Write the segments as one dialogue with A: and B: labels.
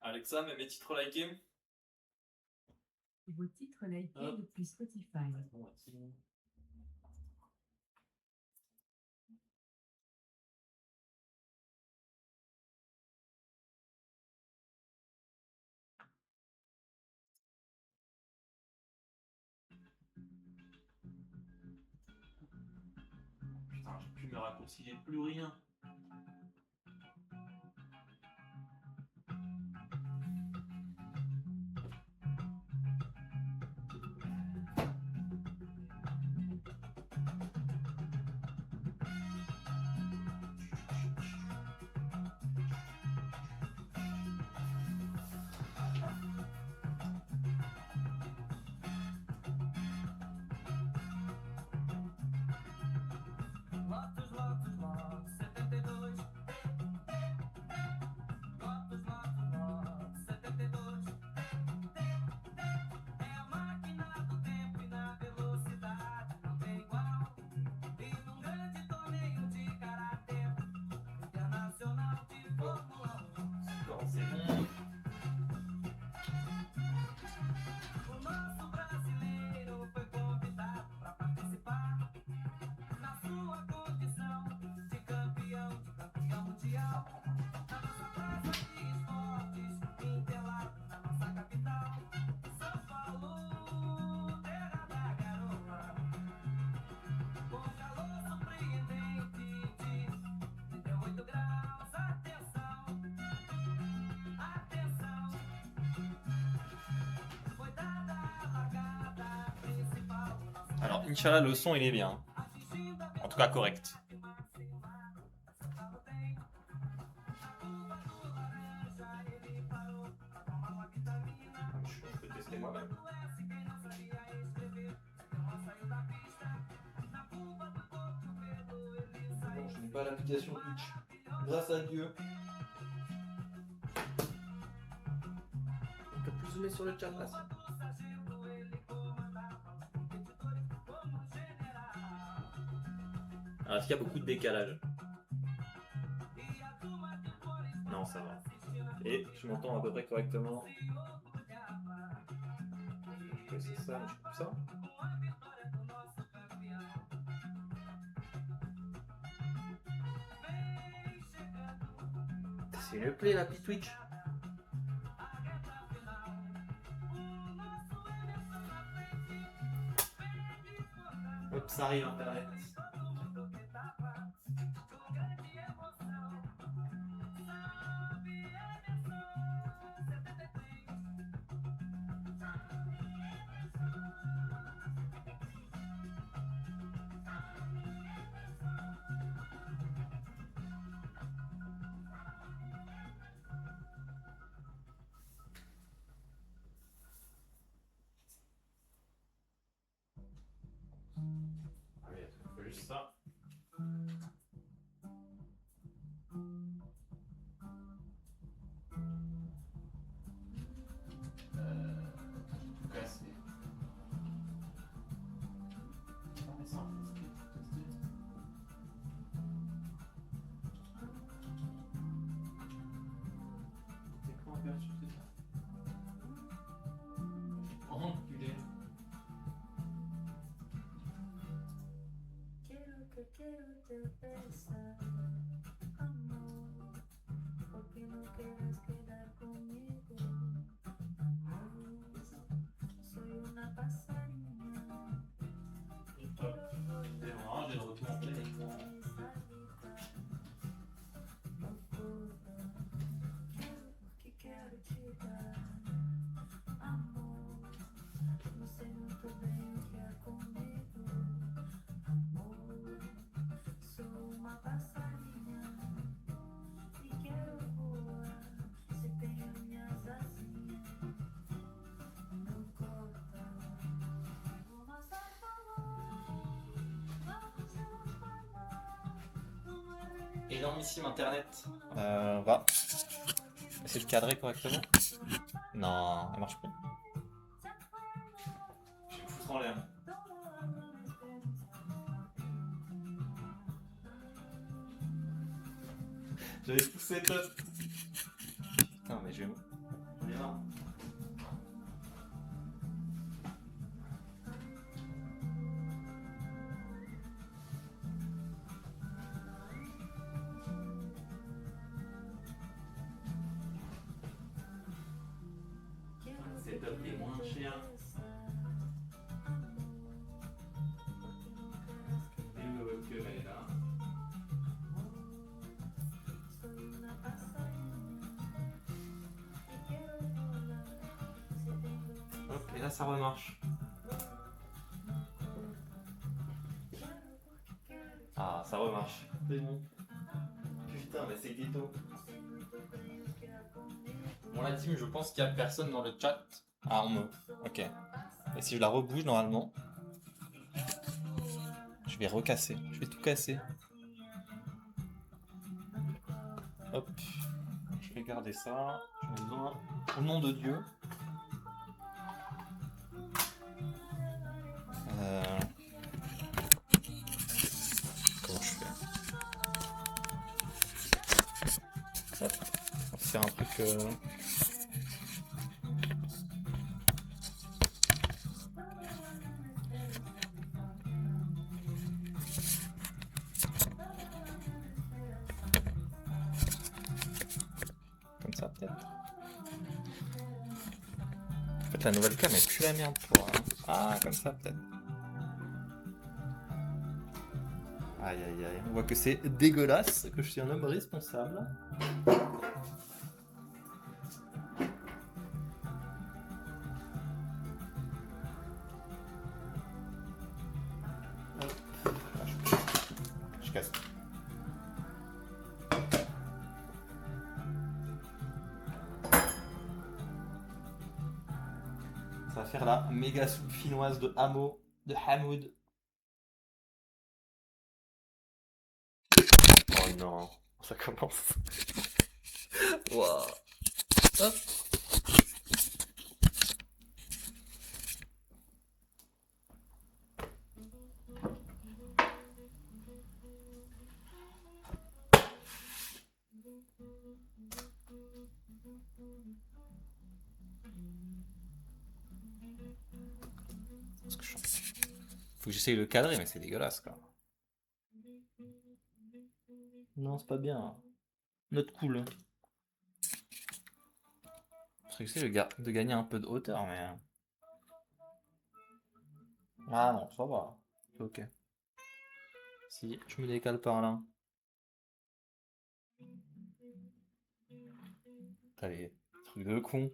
A: Alexa, mets mes titres likés.
B: Vos titres likés depuis Spotify.
A: Putain, j'ai plus mes raccourcis, j'ai plus rien. Alors, Inch'Allah, le son il est bien. En tout cas, correct. Je peux tester moi-même.
C: Bon, je n'ai pas l'application Twitch. Grâce à Dieu. On peut plus zoomer sur le chat là.
A: Alors, est-ce qu'il y a beaucoup de décalage? Non, ça va. Et je m'entends à peu près correctement. Ouais, c'est ça, je coupe ça.
C: C'est une play l'appli Twitch.
A: Hop, ça arrive internet. Allez, on fait juste ça. Casser. Enculé.
D: Quiero te besar, amor, porque no quieres quedar conmigo. Soy una pasarina y quiero
A: C'est bon, j'ai le retour en plein écran.
D: que quiero te dar, amor, no sé muito bem o que é comigo. Sou uma passarinha e quero voar. Se tenho minhas asinhas, não corta. Vamos a
A: Énormissime internet. Va. Essayer de cadrer correctement. Non, elle marche plus. Je vais me foutre en l'air. J'avais poussé top. Putain, mais je vais ai marre. Le setup est moins cher. Et le webcam est là. Hop, et là ça remarche. Ah, ça remarche. C'est bon. Putain, mais c'est ghetto. Bon, la team, je pense qu'il n'y a personne dans le chat. Ah, on me. Ok. Et si je la rebouge normalement, je vais recasser. Je vais tout casser. Hop. Je vais garder ça. J'ai besoin. Au nom de Dieu. Comment je fais? Hop. On va faire un truc. Comme ça peut-être. En fait la nouvelle cam est plus la merde pour. Ah comme ça peut-être. Aïe aïe aïe. On voit que c'est dégueulasse, que je suis un homme responsable. Je casse. Ça va faire la méga soupe finnoise de Hamoud. Oh non, ça commence. Waouh. Hop. Faut que j'essaye de le cadrer, mais c'est dégueulasse quoi. Non, c'est pas bien. Note cool. Je vais essayer de gagner un peu de hauteur, mais. Ah non, ça va. C'est ok. Si, je me décale par là. Allez, truc de con.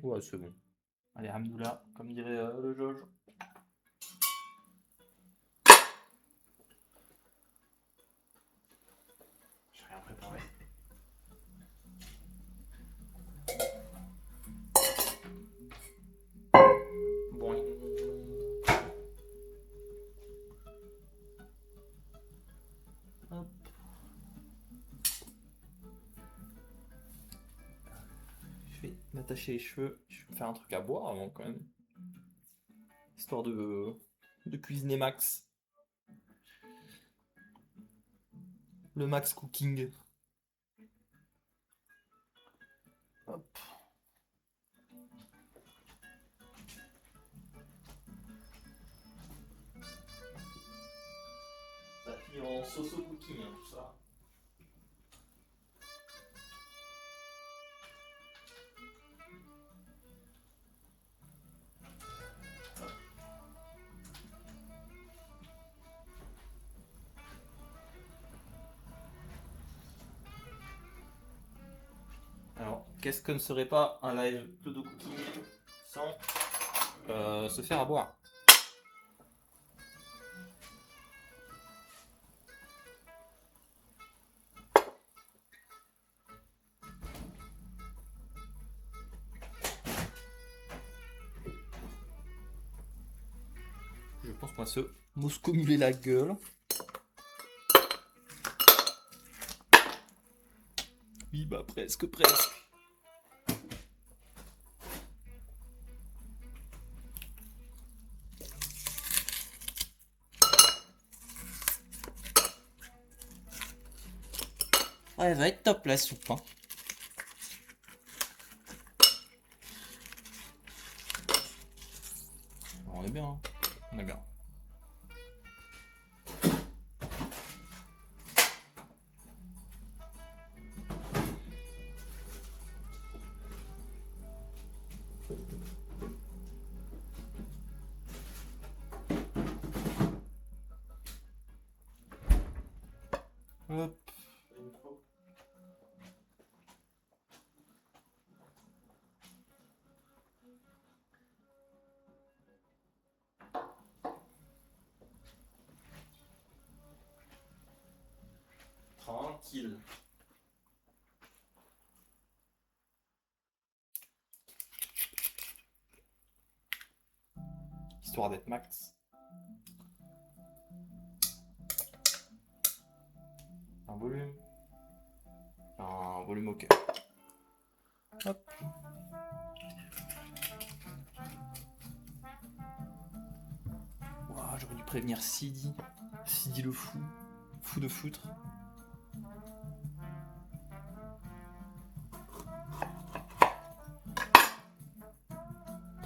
A: Ouais, c'est bon. Allez, Hamdoullah, comme dirait le Jojo. J'ai rien préparé. Bon. Hop. Je vais m'attacher les cheveux. Je vais faire un truc à boire avant quand même. Histoire de cuisiner max. Le max cooking. Hop. Ça finit en sauce au cooking, hein, tout ça. Alors, qu'est-ce que ne serait pas un live de cooking sans se faire à boire? Je pense qu'on va se mouscomuler la gueule. Oui, bah presque. Ouais, elle va être top la soupe. Hein. On est bien. Hein. On est bien. Hop. Tranquille. Histoire d'être max. Un volume. Un volume ok. Hop. Ouah, j'aurais dû prévenir Sidi. Sidi le fou. Fou de foutre.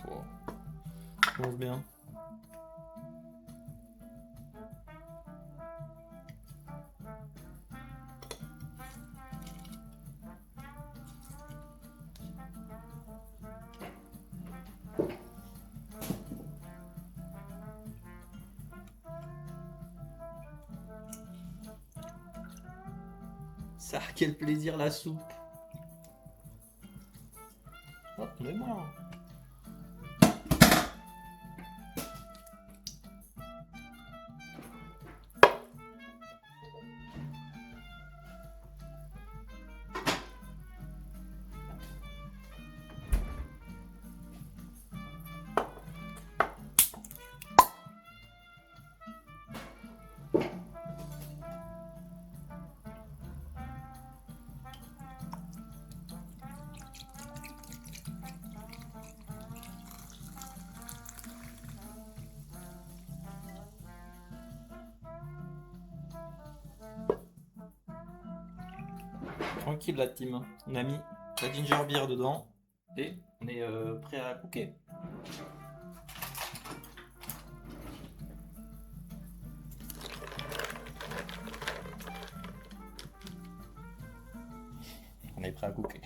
A: Oh. Ça commence bien. Ça, quel plaisir la soupe. Hop, on est bon. Tranquille la team. On a mis la ginger beer dedans et on est prêt à cooker. On est prêt à cooker.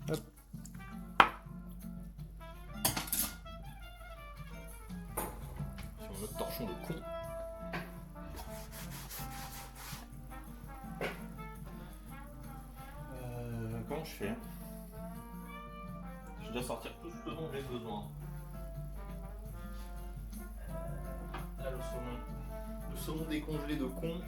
A: Hop. Sur notre torchon de con. Comment je fais? Je dois sortir tout ce dont j'ai besoin. Là, le saumon. Le saumon décongelé de con.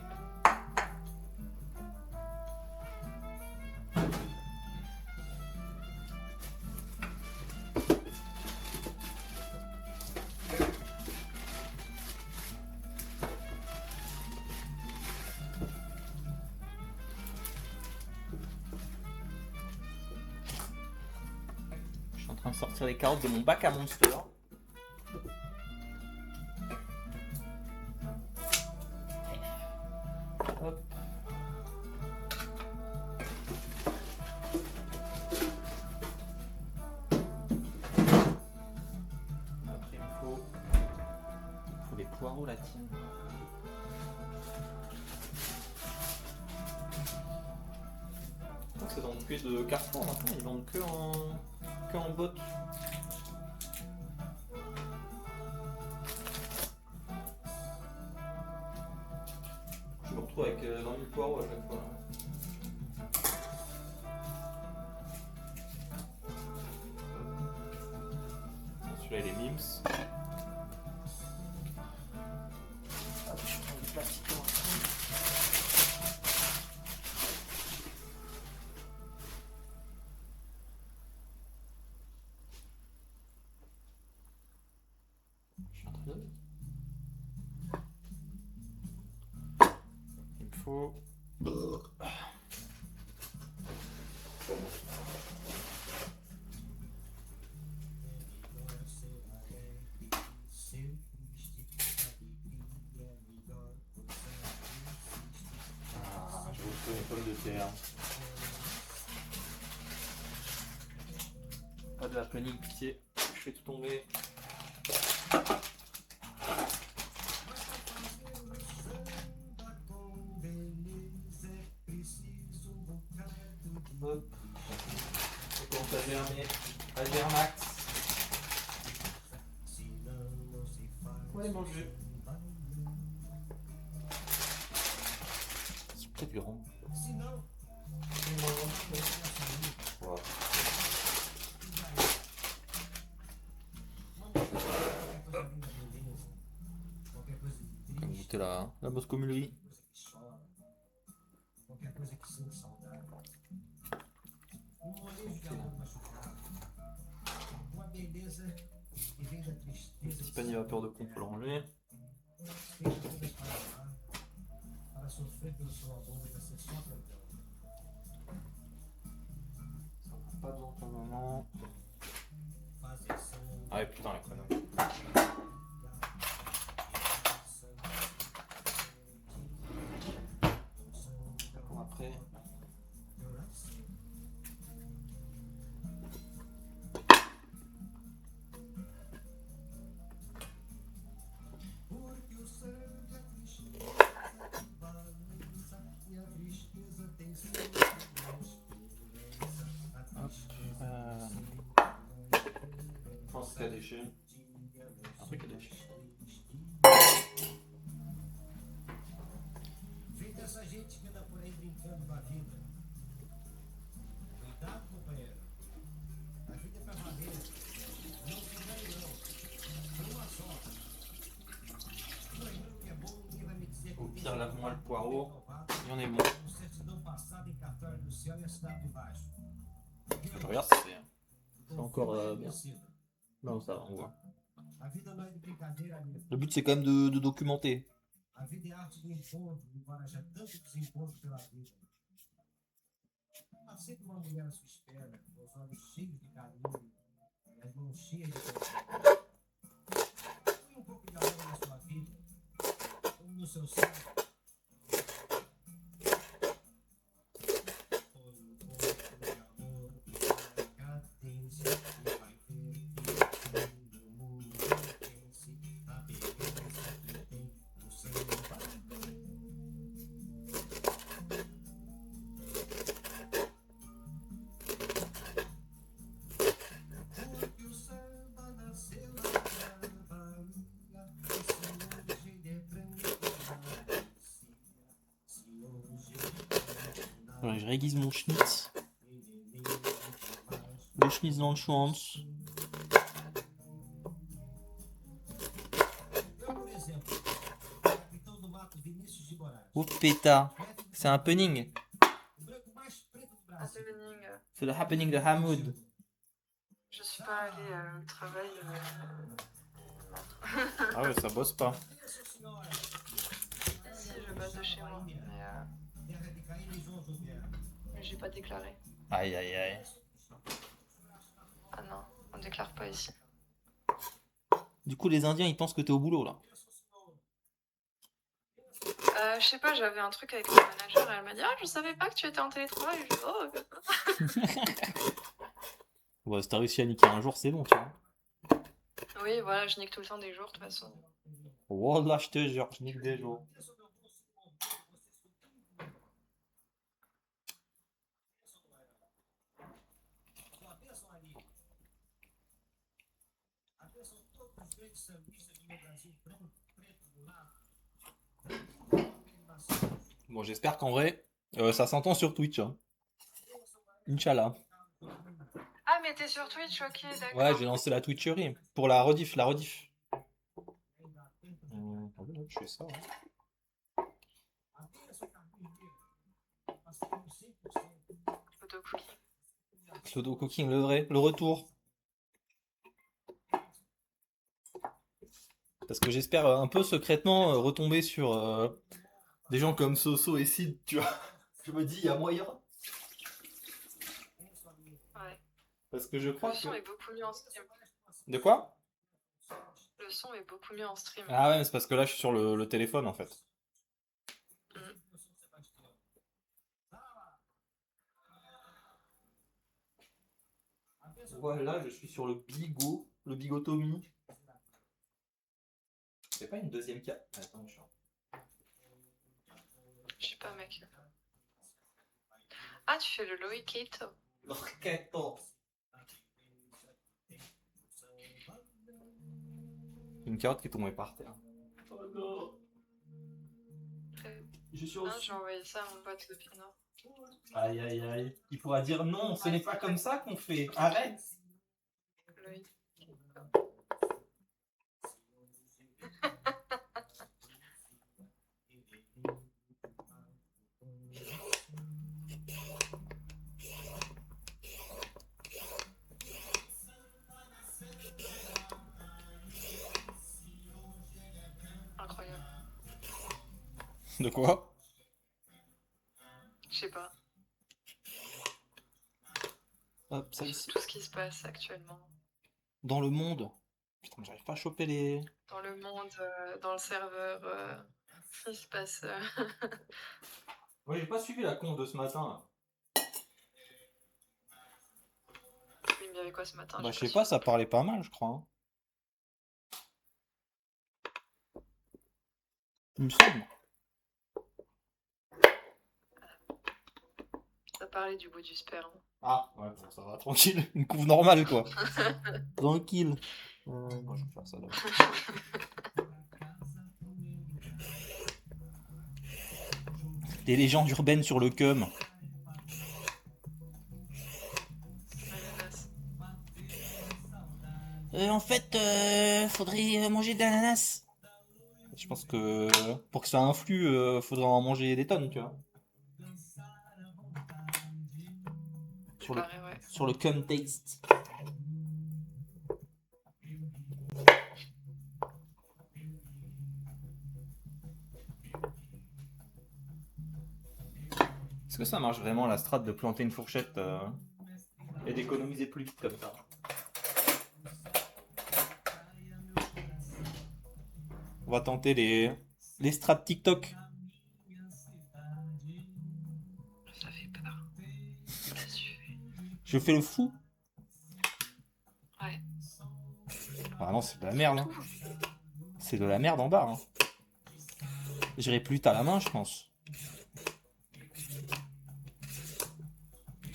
A: Je suis en train de sortir les carottes de mon bac à Monster. Hop. Après il faut des poireaux là, tiens. C'est dans le cul de Carrefour maintenant, ils vendent que en botte. Je me retrouve avec 20 000 poireaux à chaque fois. Celui-là il est mims. Ah, je prends du plastique. Il faut... Pierre. Pas de happening, pitié. Je fais tout tomber. Hop. On commence à germer. À germax. Faut aller manger. C'est peut-être grand. Voilà. Comme goûter la Moscow Mule. Petit panier vapeur de con, faut le ranger. Pas besoin pour le moment. Ah ouais, putain, la connerie. Pour après. Je pense qu'il y a des déchets. Un truc à déchets.
E: Vê dessa gente que anda por aí brincando com a vida. Cuidado, companheiro. A vida é pra valer. Não se engane, não. Foi uma só. Lembrando que é bom, ninguém vai me dizer
A: Au
E: que
A: pire, lave-moi le poireau. Il y en est bon.
E: com certidão passada em cartório do céu e assinado embaixo.
A: Je regarde si c'est encore bien. Non, ça va, on voit.
E: A vida não é de brincadeira, amigo.
A: Le but, c'est quand même de documenter.
E: A vida é arte do encontro, embora já tanto desencontro pela vida. Há sempre uma mulher à sua espera, com os olhos cheios de carinho e as mãos cheias de conforto. Põe um pouco de amor na sua vida, como no seu sangue. Põe um pouco de amor na cadência e vai ver que todo mundo pense na beleza que tem no seu valor. Porque o samba nasceu na Bahia, esse hoje ele é branco, se hoje
A: Voilà, je réguise mon schnitz. Le schnitz dans le schwanz.
E: Eu, por exemplo, capitão do mato Vinícius de Moraes,
A: Oh pétard. C'est un happening.
E: o branco mais preto do Brasil.
F: Happening,
A: C'est le happening de Hamoud.
F: je suis pas allée au travail.
A: Ah ouais, ça bosse pas.
E: Isso, senhora.
F: Si, je bosse de chez moi,
E: Terra de Caína e João Gilberto.
F: mais j'ai pas déclaré.
A: Aïe aïe aïe.
F: Ah non, on déclare pas ici.
A: Du coup, les Indiens, ils pensent que t'es au boulot là.
F: Je sais pas, j'avais un truc avec mon manager et elle m'a dit ah je savais pas que tu étais en télétravail. Je dis, oh.
A: Ouais, si t'as réussi à niquer un jour, c'est bon, tu vois.
F: Oui, voilà, je nique tout le temps des jours de toute façon.
A: Wallah, je te jure, je nique des jours.
E: Sua bênção ali. A bênção de todos os grandes sambistas do meu Brasil, branco, preto, mulato.
A: Bon, j'espère qu'en vrai, ça s'entend sur Twitch. Hein. Inch'Allah.
F: Ah mais t'es sur Twitch, ok, d'accord.
A: Ouais, j'ai lancé la Twitcherie pour la rediff, la rediff. Je fais ça. Hein.
F: Photo cookie.
A: Pseudo cooking, le vrai, le retour. Parce que j'espère un peu secrètement retomber sur des gens comme Soso et Sid, tu vois. Je me dis, il y a moyen.
F: Ouais.
A: Parce que je crois
F: Le son
A: que...
F: est beaucoup mieux en stream.
A: De quoi?
F: Le son est beaucoup mieux en stream.
A: Ah ouais, mais c'est parce que là, je suis sur le téléphone, en fait. Voilà, je suis sur le bigot, le bigotomie. C'est pas une deuxième carte. Attends,
F: Je sais pas, mec. Ah, tu fais le Loïc Ito.
A: Une carotte qui est tombée par terre. Oh non. Je suis
F: Non, j'ai envoyé ça à mon pote le Pinot.
A: Aïe aïe aïe. Il pourra dire non, ce n'est pas comme ça qu'on fait. Arrête.
F: Loïc. Incroyable.
A: De quoi?
F: Je sais pas.
A: Hop, ça ici.
F: Tout ce qui se passe actuellement.
A: Dans le monde. Putain, mais j'arrive pas à choper les.
F: Dans le monde, dans le serveur, il se passe.
A: Ouais, j'ai pas suivi la conf de ce matin là.
F: Oui, mais il y avait quoi ce matin?
A: Bah,
F: J'ai
A: je sais
F: su.
A: pas, ça parlait pas mal, je crois, hein. Il me semble.
F: Ça parlait du bout du sperme.
A: Ah, ouais, bon, ça va, tranquille. Une couve normale, quoi. Tranquille. Moi, je vais faire ça d'abord. Des légendes urbaines sur le cum.
F: Ananas.
A: En fait, faudrait manger de l'ananas. Je pense que pour que ça influe, faudrait en manger des tonnes, tu vois. Sur le,
F: Pareil, ouais.
A: sur le cum taste. Est-ce que ça marche vraiment la strat de planter une fourchette et d'économiser plus vite comme ça? On va tenter les strats TikTok.
F: Ça fait peur. T'as su.
A: Je fais le fou.
F: Ouais.
A: Ah non, c'est de la merde. Hein. C'est de la merde en bas. Hein. J'irai plus vite à la main, je pense.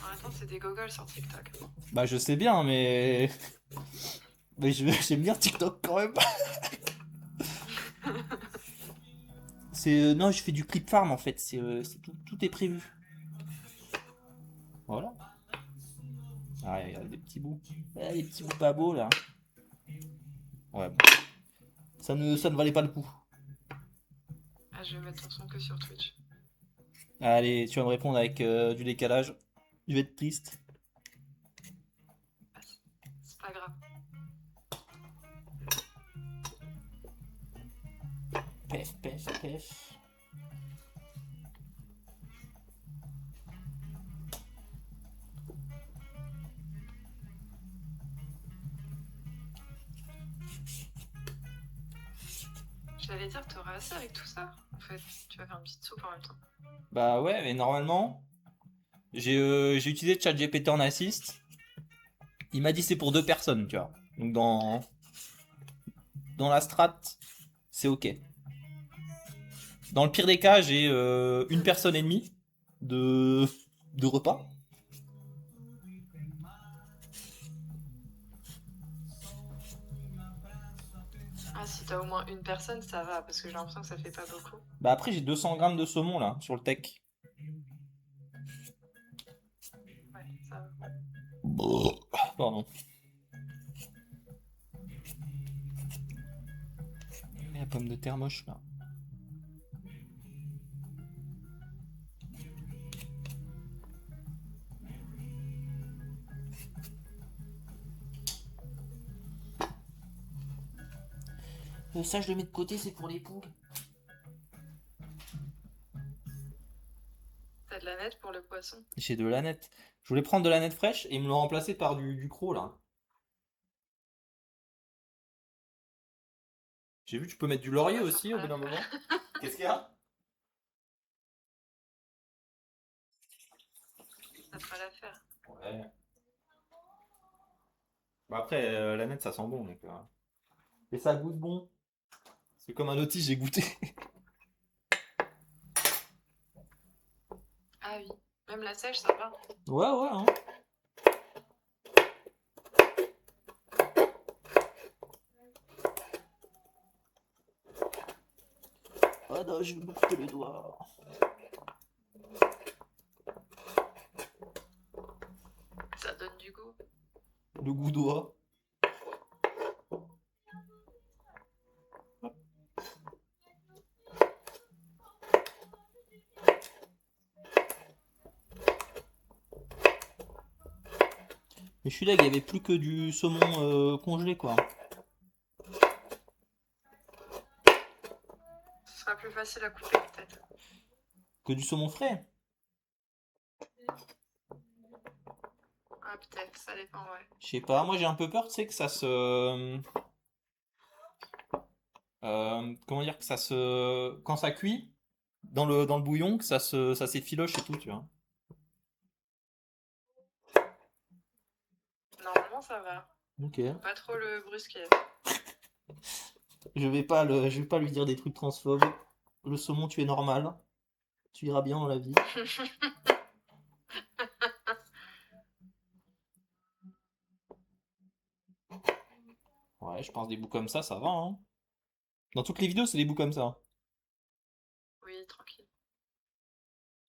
F: En même temps, c'est des gogoles sur TikTok.
A: Bah, je sais bien, mais. Mais j'aime bien TikTok quand même. Non, je fais du clip farm en fait. Tout est prévu. Voilà. Ah, il y a des petits bouts. Ah, des petits bouts pas beaux là. Ouais, bon. Ça ne valait pas le coup.
F: Ah, je vais mettre ton son que sur Twitch.
A: Allez, tu vas me répondre avec du décalage. Je vais être triste.
F: C'est pas grave.
A: Pef, pef, pef.
F: J'allais dire que t'aurais assez avec tout ça. En fait, tu vas faire une petite soupe en même temps.
A: Bah ouais, mais normalement, j'ai utilisé ChatGPT en assist. Il m'a dit c'est pour 2 personnes, tu vois. Donc dans la strat, c'est ok. Dans le pire des cas, j'ai 1 personne et demie de repas.
F: Ah, si t'as au moins une personne, ça va, parce que j'ai l'impression que ça fait pas beaucoup.
A: Bah après, j'ai 200 grammes de saumon là sur le tech.
F: Ouais, ça va.
A: Pardon. Et la pomme de terre moche là. Ça, je le mets de côté, c'est pour les poules.
F: T'as de la nette pour le poisson?
A: J'ai de l'aneth. Je voulais prendre de l'aneth fraîche et me le remplacer par du croc là. J'ai vu, tu peux mettre du laurier aussi au bout d'un moment. Qu'est-ce qu'il y a?
F: Ça fera l'affaire.
A: Ouais. Bah après, la nette, ça sent bon. Donc, et ça goûte bon. C'est comme un lotus, j'ai goûté.
F: Ah oui, même la sèche, ça va.
A: Ouais, ouais, hein. Ah non, je vais me couper le doigt.
F: Ça donne du goût.
A: Le goût doigt. Mais je suis là, il n'y avait plus que du saumon congelé, quoi.
F: Ce sera plus facile à couper peut-être.
A: Que du saumon frais.
F: Ah peut-être, ça dépend, ouais.
A: Je sais pas, moi j'ai un peu peur, tu sais, que ça se... comment dire, que ça se... Quand ça cuit, dans le bouillon, que ça s'effiloche et tout, tu vois.
F: Normalement, ça va.
A: Ok.
F: Pas trop le brusquer.
A: Je vais pas lui dire des trucs transphobes. Le saumon, tu es normal. Tu iras bien dans la vie. Ouais, je pense des bouts comme ça va, hein. Dans toutes les vidéos, c'est des bouts comme ça.
F: Oui, tranquille.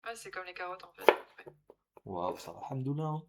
F: Ouais, c'est comme les carottes en fait. à peu près.
A: Waouh, ça va, alhamdoulilah, hein.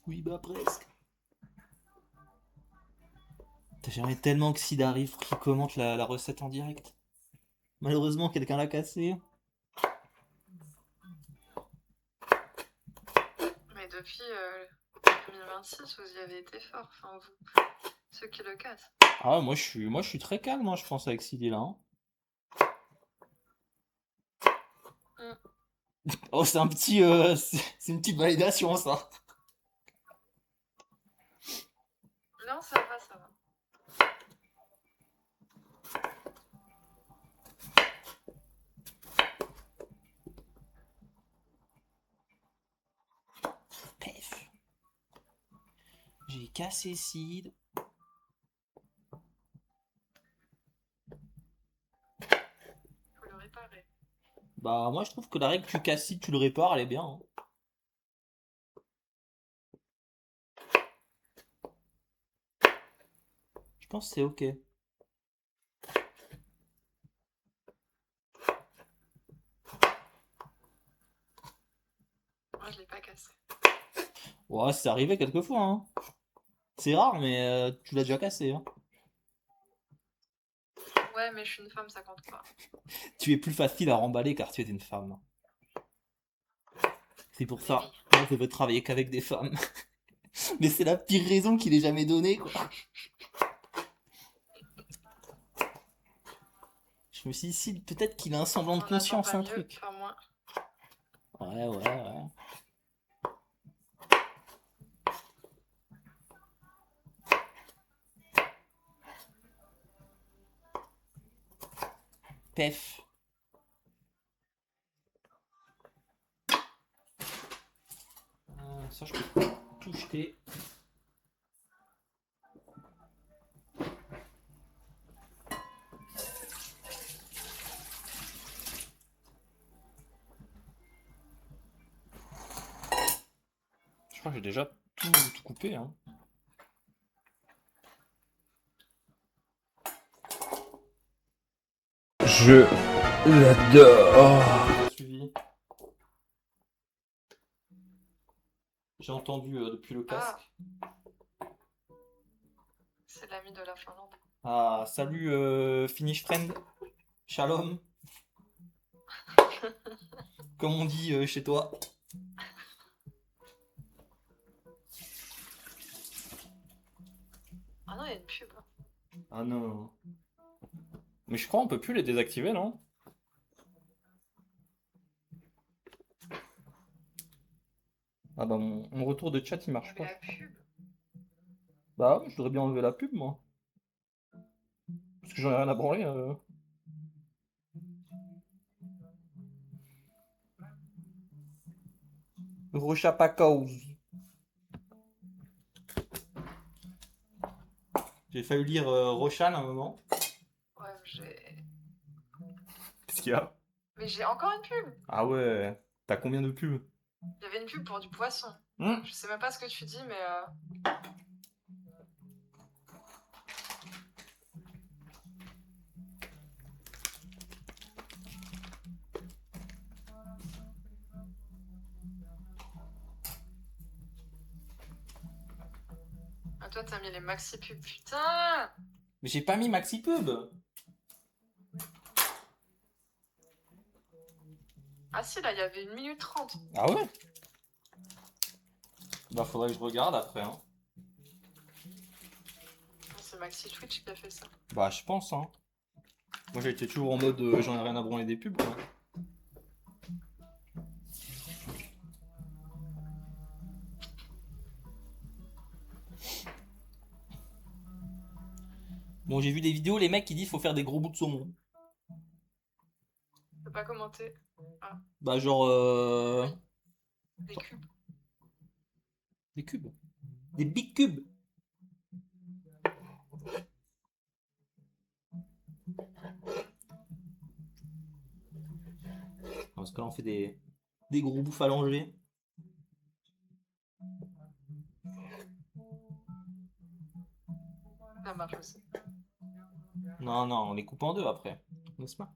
A: Oui, bah presque. J'aimerais tellement que Sid arrive qu'il commente la recette en direct. Malheureusement, quelqu'un l'a cassé.
F: Mais depuis 2026, vous y avez été fort. Enfin, vous, ceux qui le cassent.
A: Ah ouais, moi je suis très calme, hein, je pense, avec Sid là, hein.
F: Mm.
A: Oh, c'est un petit, c'est une petite validation, ça.
F: Non, ça va, ça va.
A: Pef. J'ai cassé Sid.
F: Faut le réparer.
A: Bah, moi je trouve que la règle tu casses Sid, tu le répares, elle est bien, hein. Je pense que c'est ok.
F: Moi, je l'ai pas cassé.
A: Ouais, c'est arrivé quelquefois, hein. C'est rare, mais tu l'as déjà cassé, hein.
F: Ouais, mais je suis une femme, ça compte pas.
A: Tu es plus facile à remballer car tu es une femme. C'est pour
F: Mais
A: ça.
F: oui.
A: Moi, je veux travailler qu'avec des femmes. Mais c'est la pire raison qu'il ait jamais donnée, quoi. Je me suis dit, si, peut-être qu'il a un semblant de
F: On n'attend
A: conscience,
F: pas
A: un
F: mieux,
A: truc.
F: enfin moi.
A: Ouais, ouais, ouais. Pef. Ça, je peux tout jeter. Je crois que j'ai déjà tout coupé, hein.
C: Je l'adore.
A: Suivi. J'ai entendu depuis le casque.
F: C'est l'ami de la Finlande.
A: Ah, salut Finish Friend. Shalom. Comme on dit chez toi.
F: Ah non, il y a une pub.
A: Ah non. Mais je crois on peut plus les désactiver, non? Ah bah mon retour de chat il marche
F: Mais
A: pas.
F: la pub.
A: Bah ouais, je voudrais bien enlever la pub moi. Parce que j'en ai rien à branler. Rochapakaus. J'ai failli lire Roshan à un moment.
F: Ouais, mais j'ai.
A: Qu'est-ce qu'il y a?
F: Mais j'ai encore une pub.
A: Ah ouais, t'as combien de pubs?
F: Il y avait une pub pour du poisson.
A: Hmm.
F: Je sais même pas ce que tu dis, mais. Ah, toi, t'as mis les maxi pubs. Putain!
A: Mais j'ai pas mis maxi pub.
F: Ah si, là, il y avait 1 minute 30.
A: Ah ouais? Bah faudrait que je regarde après hein.
F: C'est Maxi Twitch qui a fait ça.
A: Bah je pense hein. Moi j'étais toujours en mode j'en ai rien à branler des pubs quoi. Bon j'ai vu des vidéos les mecs qui disent faut faire des gros bouts de saumon.
F: Je peux pas commenter.
A: Bah genre
F: Des cubes.
A: des cubes. Des big cubes. Parce que là on fait des gros bouts phalangés.
F: Ça marche aussi.
A: Non non on les coupe en deux après. On est smart.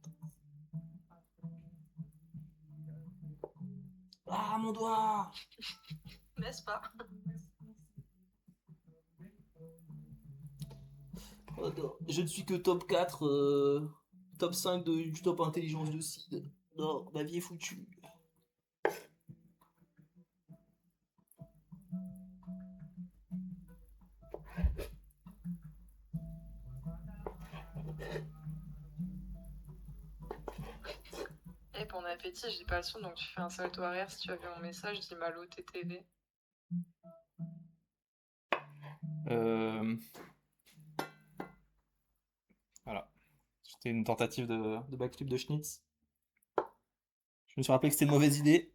A: Ah mon doigt.
F: N'est-ce pas?
A: Oh non, je ne suis que top 4, top 5 du top intelligence de Sid. Non, ma vie est foutue.
F: Et bon appétit, j'ai pas le son, donc tu fais un salto arrière si tu as vu mon message, dis Malo TTV.
A: Voilà. C'était une tentative de backflip de Schnitz. Je me suis rappelé que c'était une mauvaise idée.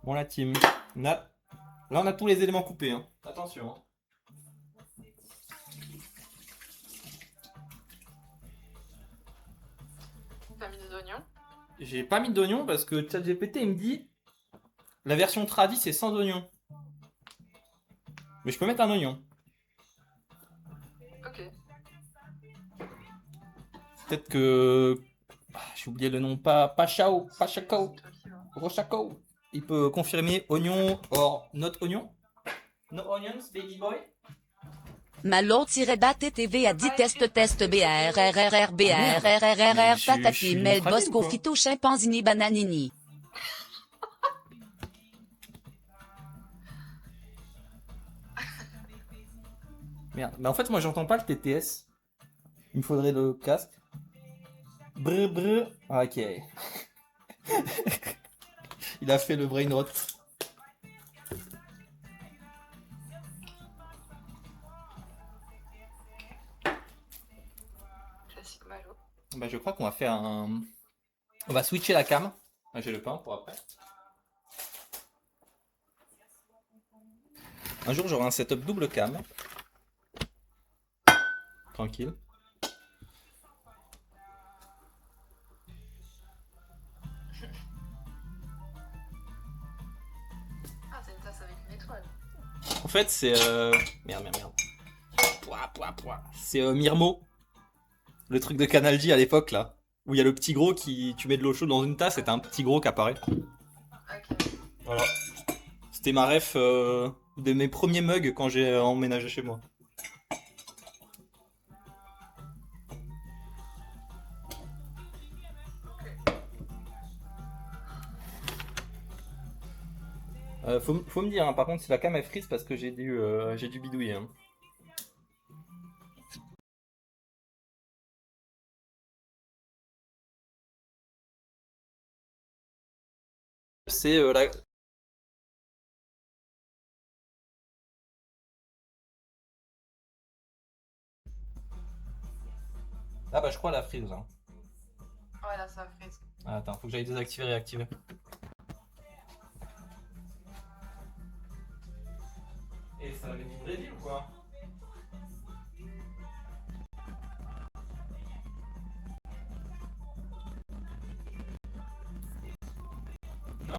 A: Bon la team. Là on a tous les éléments coupés. Hein. Attention. Hein.
F: T'as mis des oignons?
A: J'ai pas mis d'oignons parce que ChatGPT il me dit la version tradi c'est sans oignons. Mais je peux mettre un oignon.
F: Ok.
A: Peut-être que j'ai oublié le nom, pas Chao, pas Chacao, Rochako. Il peut confirmer oignon or not oignon. No onions, baby boy.
G: Malo-bat TV a dit test BRRRRBRRRRR patati mel bosco phyto chimpanzini bananini.
A: Merde, mais en fait moi j'entends pas le TTS. Il me faudrait le casque. Brr brr. Ok. Il a fait le brain rot.
F: Classique Malo.
A: Bah je crois qu'on va faire un... On va switcher la cam. Ah, j'ai le pain pour après. Un jour j'aurai un setup double cam. Tranquille.
F: Ah, t'as une tasse avec une étoile.
A: En fait c'est... Merde. C'est Mirmo. Le truc de Canal J à l'époque là. Où il y a le petit gros qui. Tu mets de l'eau chaude dans une tasse et t'as un petit gros qui apparaît.
F: Ok.
A: Voilà. C'était ma ref de mes premiers mugs quand j'ai emménagé chez moi. Faut me dire, hein, par contre, si la cam est frise parce que j'ai dû bidouiller. Hein. C'est la. Ah bah je crois la frise. Hein.
F: Ouais, là, ça frise.
A: Ah, attends, faut que j'aille désactiver et réactiver. Et ça avait vibré dit ou quoi?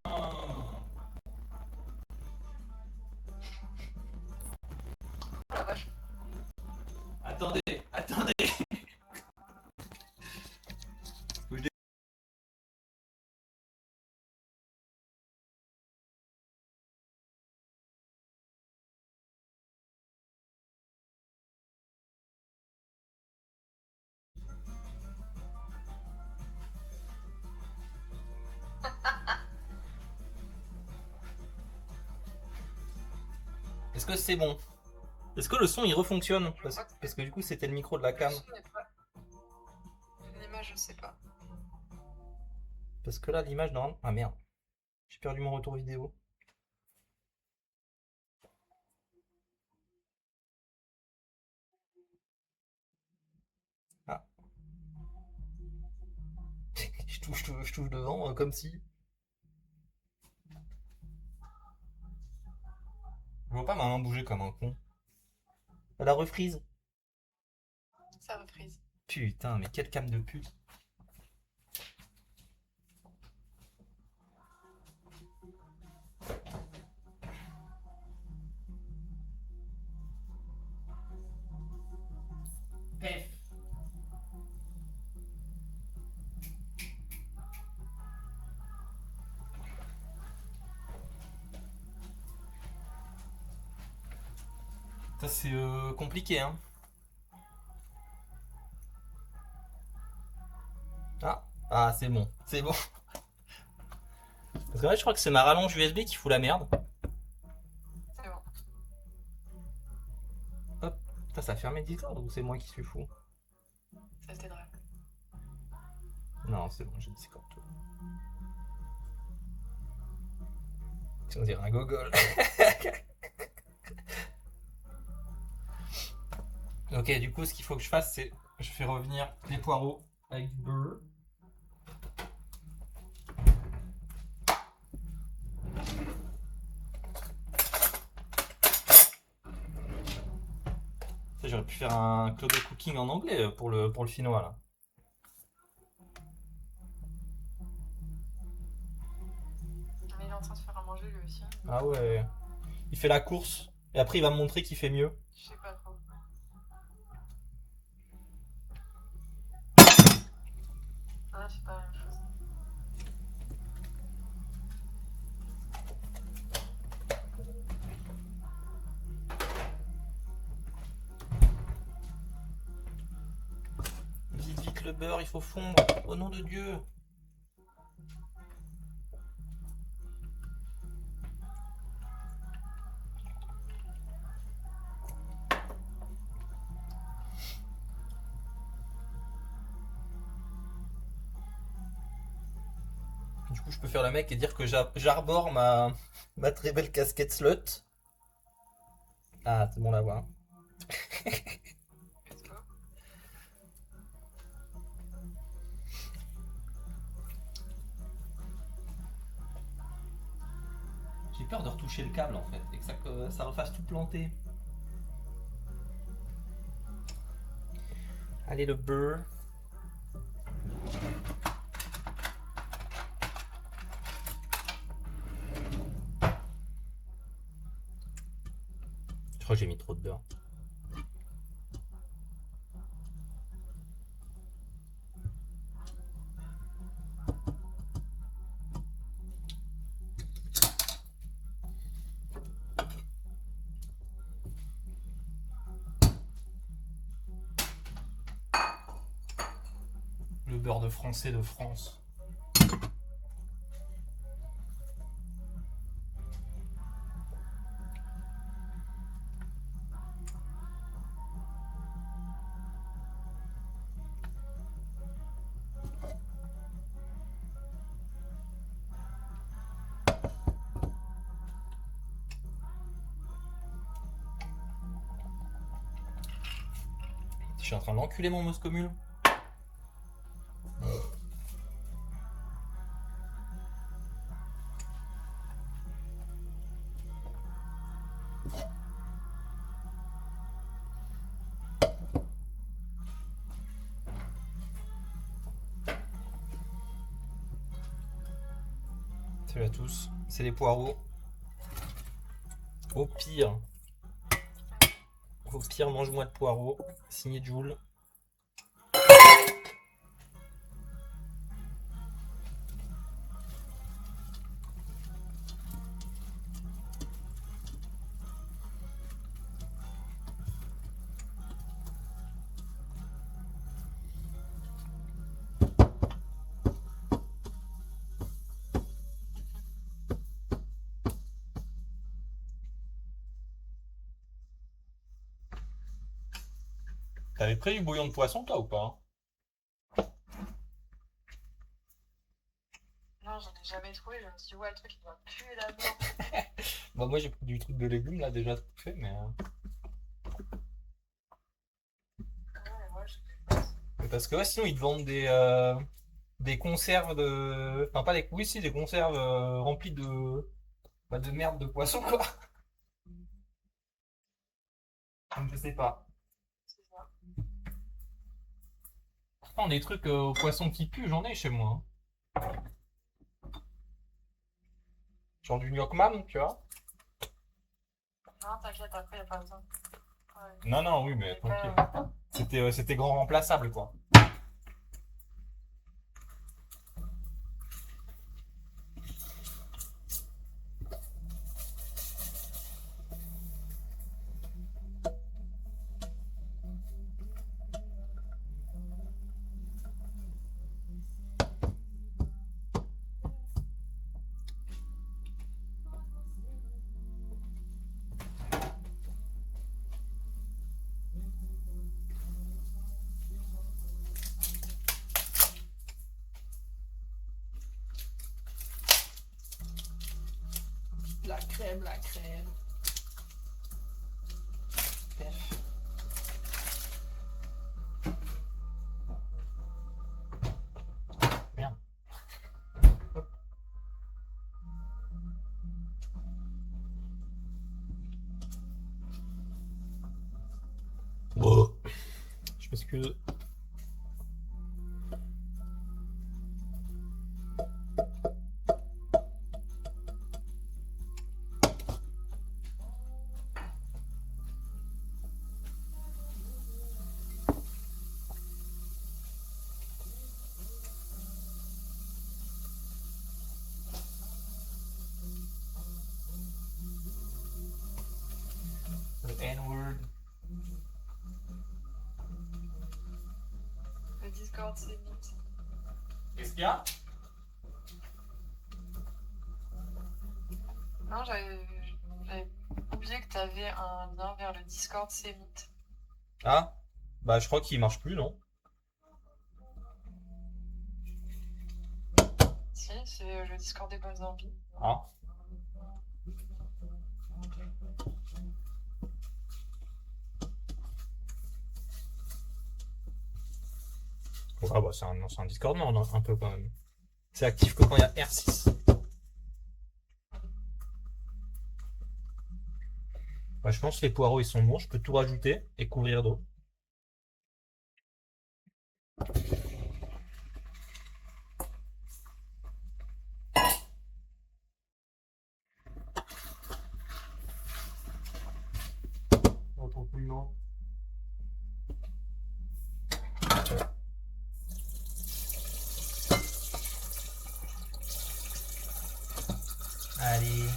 F: Oh la vache.
A: Attendez. Faut que je Est-ce que c'est bon? Est-ce que le son il refonctionne? Parce que du coup c'était le micro de la cam.
F: Le son n'est pas- L'image, je sais pas.
A: Parce que là l'image normalement. Ah merde. J'ai perdu mon retour vidéo. Ah. je touche devant comme si. Je vois pas ma main bouger comme un con. Elle a refreeze.
F: Ça reprise.
A: Putain, mais quelle cam de pute. Pef. Ça c'est compliqué hein. Ah c'est bon, c'est bon. Parce que là je crois que c'est ma rallonge USB qui fout la merde.
F: C'est bon.
A: Hop, putain, ça a fermé Discord ou c'est moi qui suis fou?
F: Ça t'aiderait.
A: Non c'est bon, j'ai Discord. On dirait un gogol. Ok, du coup ce qu'il faut que je fasse c'est je fais revenir les poireaux avec du beurre. J'aurais pu faire un club de cooking en anglais pour le finnois là.
F: Mais il est en train de se faire à manger lui aussi.
A: Ah ouais. Il fait la course et après il va me montrer qu'il fait mieux.
F: Je sais pas trop. Ah, c'est pas la même chose.
A: Vite, vite le beurre, il faut fondre. Au nom de Dieu. Du coup, je peux faire le mec et dire que j'arbore ma très belle casquette slut. Ah, c'est bon la voir.
F: Let's go.
A: J'ai peur de retoucher le câble en fait et que ça refasse tout planter. Allez, le beurre. Je crois que j'ai mis trop de beurre. beurre de français de France. Je suis en train d'enculer mon Moscomule. Salut à tous, c'est les poireaux. Au pire, mange-moi de poireaux. Signé Joule. T'avais pris du bouillon de poisson, toi, ou pas?
F: Non, j'en ai jamais trouvé. Je me suis dit, ouais, le truc, il va puer la viande.
A: Bah, moi, j'ai pris du truc de légumes, là, déjà tout fait, mais...
F: Ouais,
A: Parce que, ouais, sinon, ils te vendent des conserves de... Enfin, pas des... Oui, si, des conserves remplies de... Bah, de merde de poisson, quoi. Donc, je sais pas.
F: c'est ça.
A: Pourtant, des trucs au poisson qui pue, j'en ai chez moi. Genre du gnoc mam, tu vois.
F: Non, t'inquiète, après, y a pas besoin. Ouais.
A: Non, non, oui, mais
F: Y a
A: tranquille.
F: pas-
A: C'était grand remplaçable, quoi. La crème, la crème. Perf. Merde. Hop. Oh. Je m'excuse. Le N-word.
F: Le Discord, c'est vite.
A: Qu'est-ce qu'il y a?
F: Non, j'avais oublié que t'avais un lien vers le Discord, c'est vite.
A: Ah? Bah, je crois qu'il marche plus, non?
F: Si, c'est le Discord des bonnes envies.
A: Ah. Ouais, bah, c'est un Discord, non, un peu quand même. C'est actif que quand il y a R6. Bah, je pense que les poireaux ils sont bons, je peux tout rajouter et couvrir d'eau. Allez.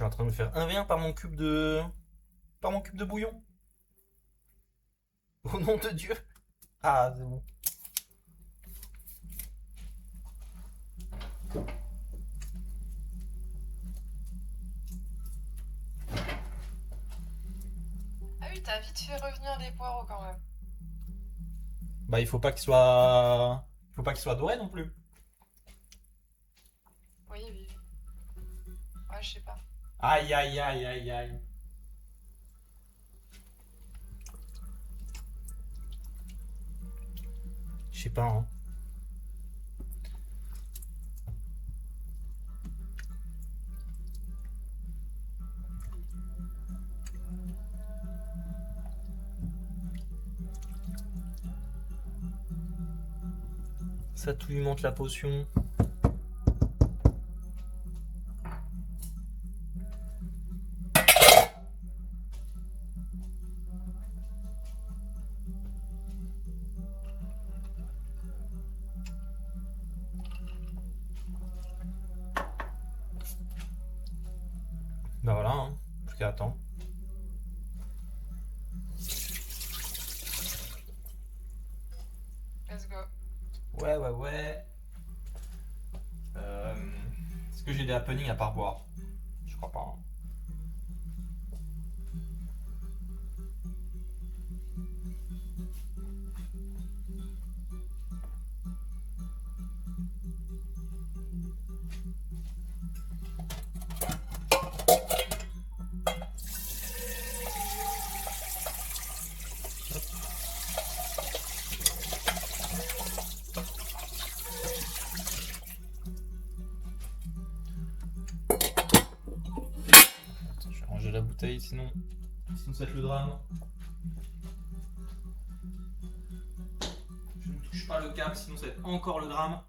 A: suis en train de me faire 1v1 par mon cube de... Par mon cube de bouillon. Au nom de Dieu. Ah, c'est bon.
F: Ah oui, t'as vite fait revenir les poireaux quand même.
A: Bah, il faut pas qu'il soit... Il faut pas qu'il soit doré non plus.
F: Oui, oui. Ouais, je sais pas.
A: Aïe, aïe, aïe, aïe, aïe. Je sais pas, hein. Ça tout lui monte la potion. Bah voilà, hein. Plus qu'à attendre.
F: Let's go.
A: Ouais, ouais, ouais. Est-ce que j'ai des happenings à part boire? Je crois pas, hein. Attends, je vais ranger la bouteille, sinon ça va être le drame. Je ne touche pas le câble, sinon ça va être encore le drame.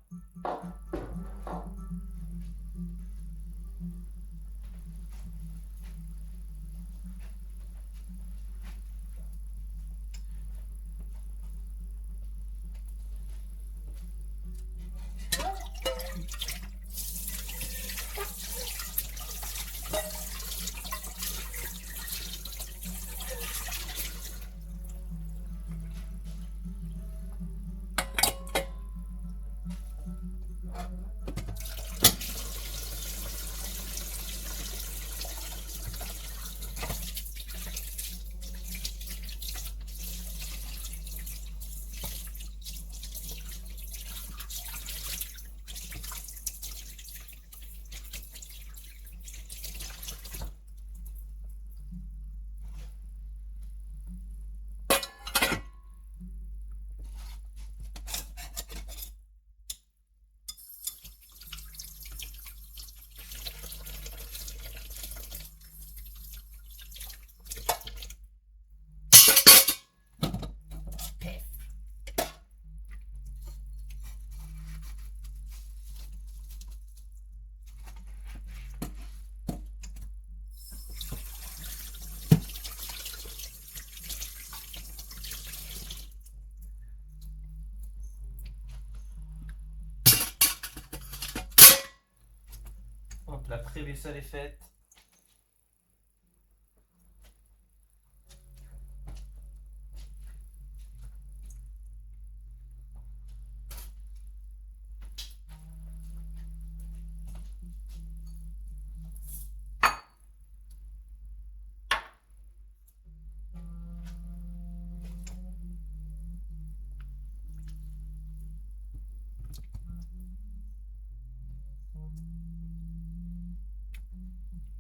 A: Hop, la pré-vaisselle est faite.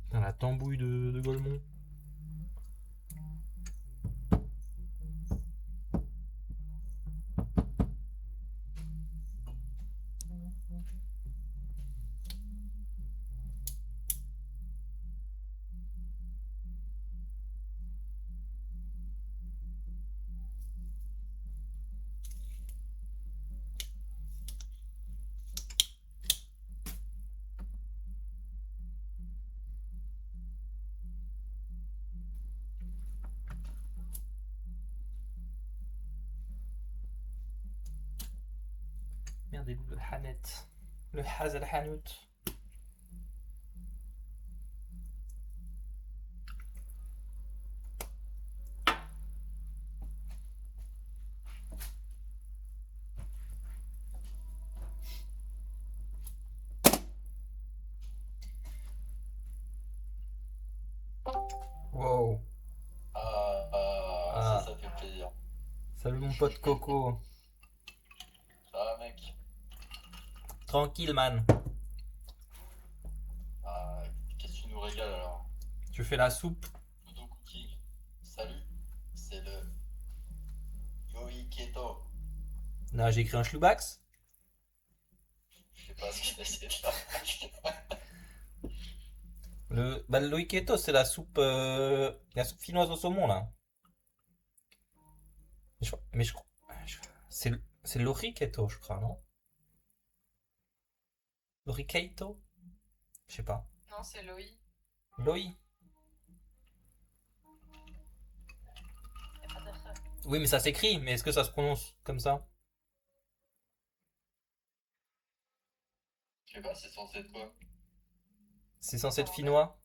A: Putain, la tambouille de Golemont. Merde, le Hanet. Le Hazel Hanout. Salut mon pote Coco.
H: Ça va, mec?
A: Tranquille, man.
H: Ah, qu'est-ce que tu nous régales alors?
A: Tu fais la soupe.
H: Dodo Cooking. Salut, c'est le Yoi Keto.
A: Là, j'ai écrit un chloubax.
H: Je sais pas ce que c'est ça.
A: Le Loiketo, c'est la soupe finnoise au saumon, là. Mais je crois. C'est le Loriketo, je crois, non? Loriketo? Je sais pas.
F: Non, c'est Loï.
A: Loi?
F: Y a pas de R.
A: Oui, mais ça s'écrit, mais est-ce que ça se prononce comme ça?
H: Je sais pas, c'est censé être quoi?
A: C'est censé être finnois?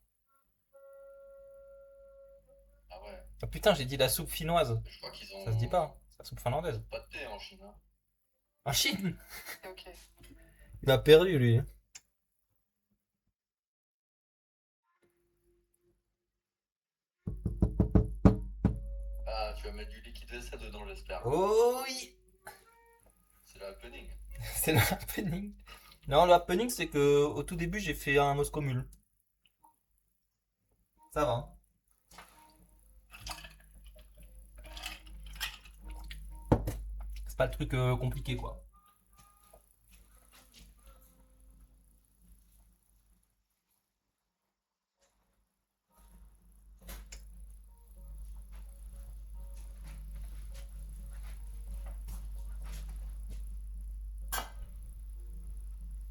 H: Ah ouais,
A: Ah putain, j'ai dit la soupe finnoise.
H: je crois qu'ils ont
A: Ça se dit pas, hein. C'est la soupe finlandaise.
H: pas de thé en Chine. Hein.
A: En Chine?
F: Ok.
A: Il a perdu, lui.
H: Ah, tu vas mettre du liquide vaisselle dedans, j'espère.
A: Oh oui!
H: C'est le happening.
A: C'est le happening. Non, le happening, c'est que au tout début, j'ai fait un Moscow Mule. Ça va. C'est pas le truc compliqué, quoi.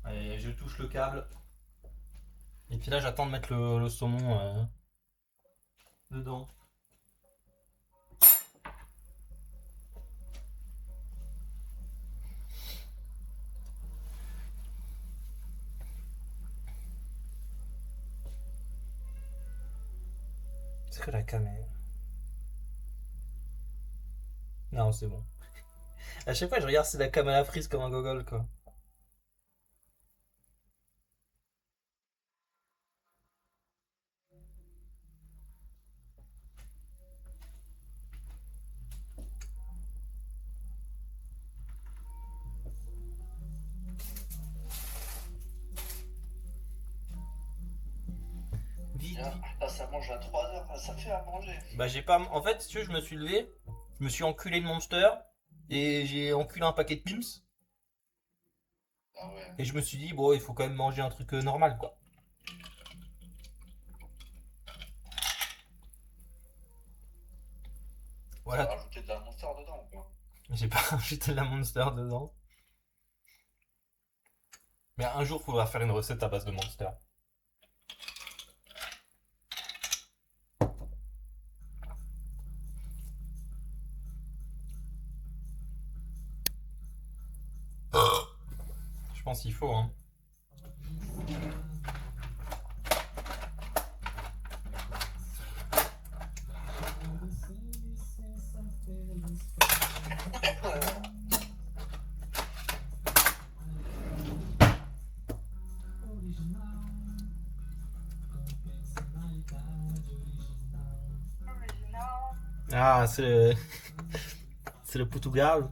A: Allez, je touche le câble. Et puis là, j'attends de mettre le saumon dedans. C'est que la caméra. Non, c'est bon. À chaque fois, je regarde si la caméra frise comme un gogol, quoi. Vite,
H: Bien.
A: vite.
H: Ah, ça mange à 3 heures, ça fait à manger.
A: Bah, j'ai pas. En fait, si tu veux, je me suis levé, je me suis enculé de Monster et j'ai enculé un paquet de Pim's.
H: Ah ouais.
A: Et je me suis dit, bon, il faut quand même manger un truc normal, quoi.
H: Tu vas
A: Voilà.
H: rajouter de la monster dedans ou quoi?
A: J'ai pas rajouté de la Monster dedans. Mais un jour, il faudra faire une recette à base de Monster. Je pense qu'il faut, hein. Ah, c'est le... c'est le Portugal.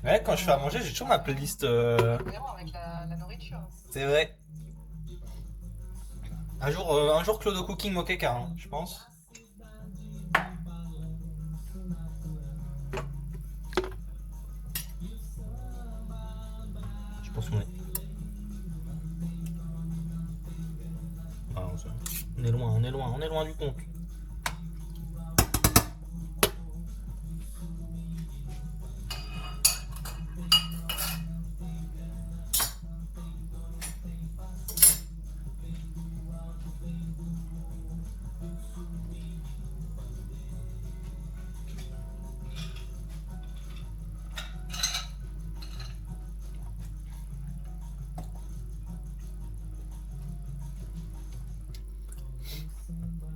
A: Ouais, quand je fais à manger, j'ai toujours ma playlist.
F: Cohérent avec la nourriture.
A: C'est vrai. Un jour Clodo Cooking Mokeka, hein, je pense. Je pense qu'on est. Ah, on est loin, on est loin du compte.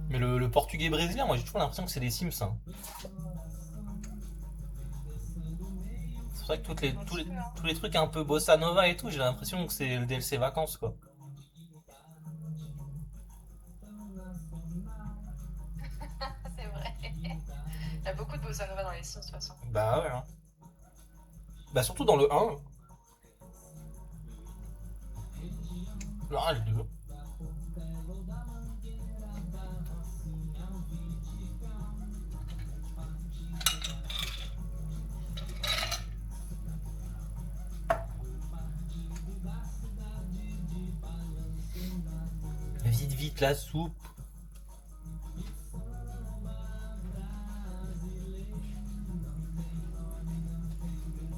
A: Mais le portugais brésilien, moi j'ai toujours l'impression que c'est des Sims, hein. C'est vrai que tous les trucs un peu bossa nova et tout, j'ai l'impression que c'est le DLC vacances, quoi.
F: ça va dans les Sims de toute façon.
A: Bah ouais. Hein. Bah surtout dans le 1. Le 1 et le 2. Vite, vite, la soupe.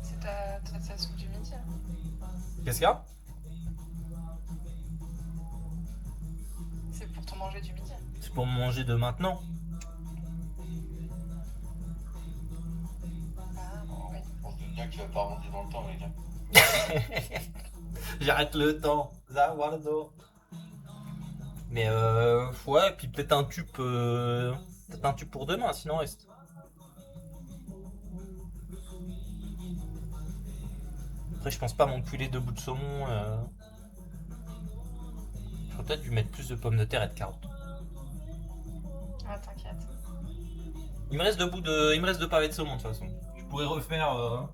F: C'est ta soupe du midi. Hein.
A: Qu'est-ce qu'il y a?
F: C'est pour ton manger du midi.
A: C'est pour manger de maintenant.
F: Ah, oui.
H: On se doute bien que tu vas pas remonter dans le temps, mec. Hein.
A: J'arrête le temps. Zawardo. Mais ouais, puis peut-être un tube pour demain, sinon reste. Après, je pense pas m'enculer 2 bouts de saumon. J'aurais peut-être dû mettre plus de pommes de terre et de carottes.
F: Ah, t'inquiète.
A: Il me reste 2 pavés de saumon de toute façon. Je pourrais refaire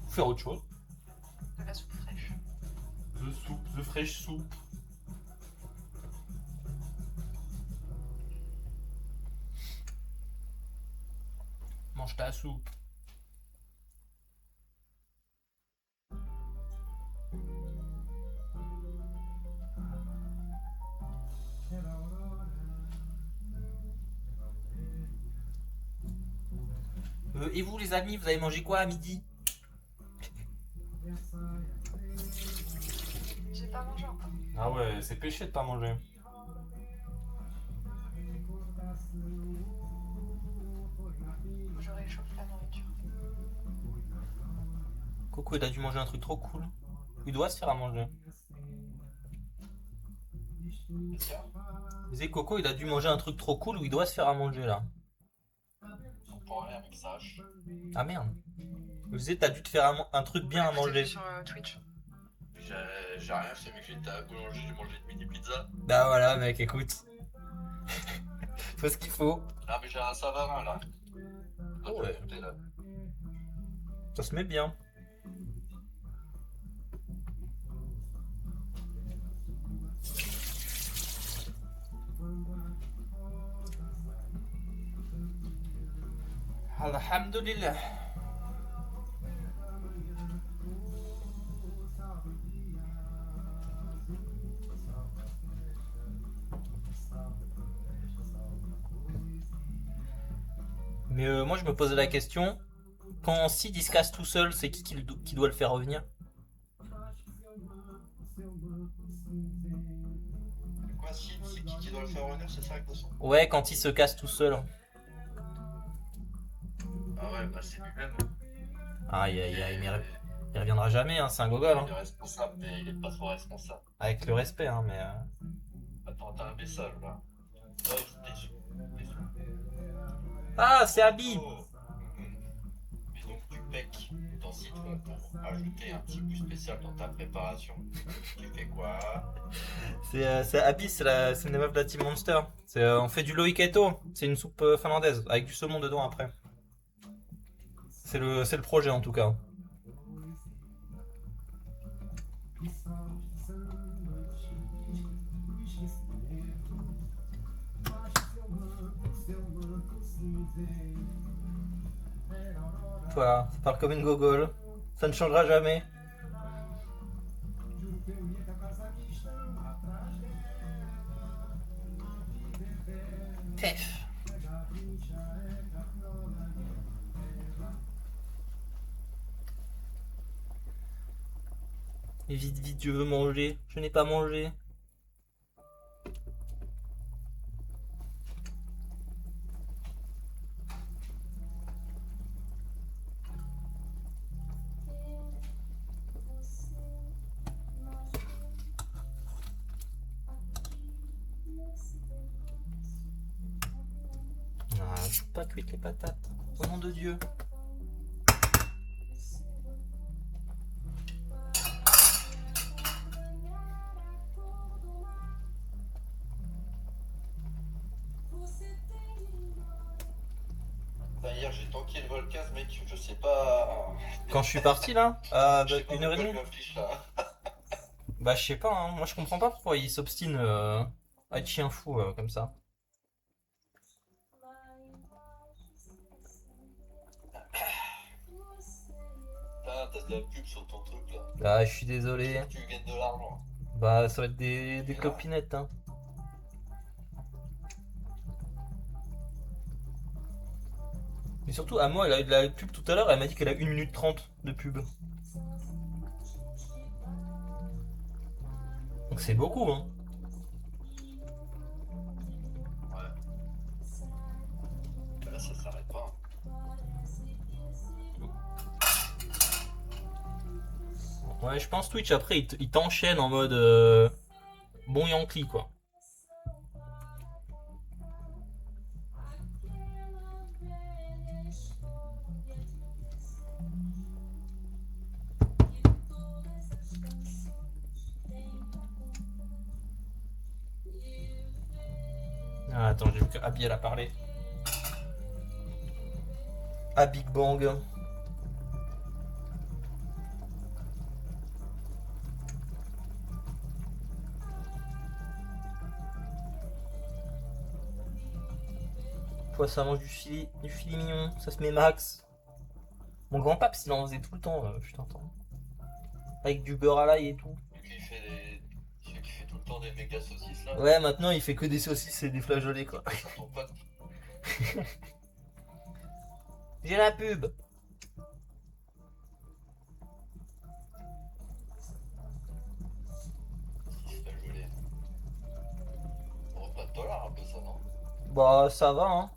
A: faire autre chose.
F: De la soupe fraîche.
A: The fresh soup. Mange ta soupe. Et vous les amis, vous avez mangé quoi à midi?
F: J'ai pas mangé encore.
A: Ah ouais, c'est péché de pas manger.
F: Je réchauffe la nourriture.
A: Coco, il a dû manger un truc trop cool. Il doit se faire à manger. Je disais, Coco, il a dû manger un truc trop cool ou il doit se faire à manger là.
H: On prend rien avec ça.
A: Ah merde. Je disais, t'as dû te faire un truc bien à manger.
F: Sur Twitch.
H: J'ai rien fait, mec. J'étais à la boulangerie, j'ai mangé une mini pizza.
A: Bah voilà, mec, écoute. Faut ce qu'il faut.
H: Ah, mais j'ai un Savarin là.
A: Oh ouais.
H: Là.
A: Ça se met bien. Alhamdulillah. Mais moi je me posais la question, quand Sid il se casse tout seul, c'est qui doit le faire revenir?
H: Quoi, si, c'est qui doit le faire revenir, c'est ça avec le son?
A: Ouais, quand il se casse tout seul.
H: Ah ouais, bah c'est lui-même.
A: Aïe aïe aïe, mais il reviendra jamais, hein, c'est un gogol. Hein.
H: Il est responsable, mais il est pas trop responsable.
A: Avec le respect, hein, mais...
H: Attends, t'as un message là. Ouais, c'est déçu.
A: Ah, c'est Abby.
H: Oh. Mais donc tu pecques ton citron pour ajouter un petit goût spécial dans ta préparation. Tu fais quoi?
A: C'est Abby, c'est une des meufs de la Team Monster. On fait du loiketo, c'est une soupe finlandaise, avec du saumon dedans après. C'est le projet en tout cas. Voilà, ça parle comme une gogole. Ça ne changera jamais. Pef. Et vite, vite, je veux manger. Je n'ai pas mangé. Ah, pas cuites les patates. Au nom de Dieu.
H: dire, j'ai tanké le Volcaz, mec, je sais pas.
A: Quand je suis parti là, à
H: Je sais pas
A: 1h30.
H: pourquoi je m'affiche là.
A: Bah je sais pas, hein. Moi je comprends pas pourquoi il s'obstine à être chien fou comme ça.
H: T'as de la pub sur ton truc là.
A: Ah je suis désolé.
H: Tu gagnes de l'argent.
A: Bah ça va être des copinettes hein. Mais surtout à moi elle a eu de la pub tout à l'heure, elle m'a dit qu'elle a 1 minute 30 de pub. Donc c'est beaucoup hein.
H: Ouais. Là, ça s'arrête pas.
A: Ouais je pense Twitch après il t'enchaîne en mode bon Yankee quoi. Ah, attends, j'ai vu que Abby elle a parlé. À Big Bang. Toi ça mange du filet mignon, ça se met max. Mon grand-pape il en faisait tout le temps, je t'entends. Avec du beurre à l'ail et tout.
H: Celui qui fait tout le temps des méga saucisses là.
A: Ouais, maintenant il fait que des saucisses et des flageolets quoi.
H: Ton pote.
A: J'ai la pub.
H: Il se fait geler. Repas de dollars un peu ça, non?
A: Bah ça va hein.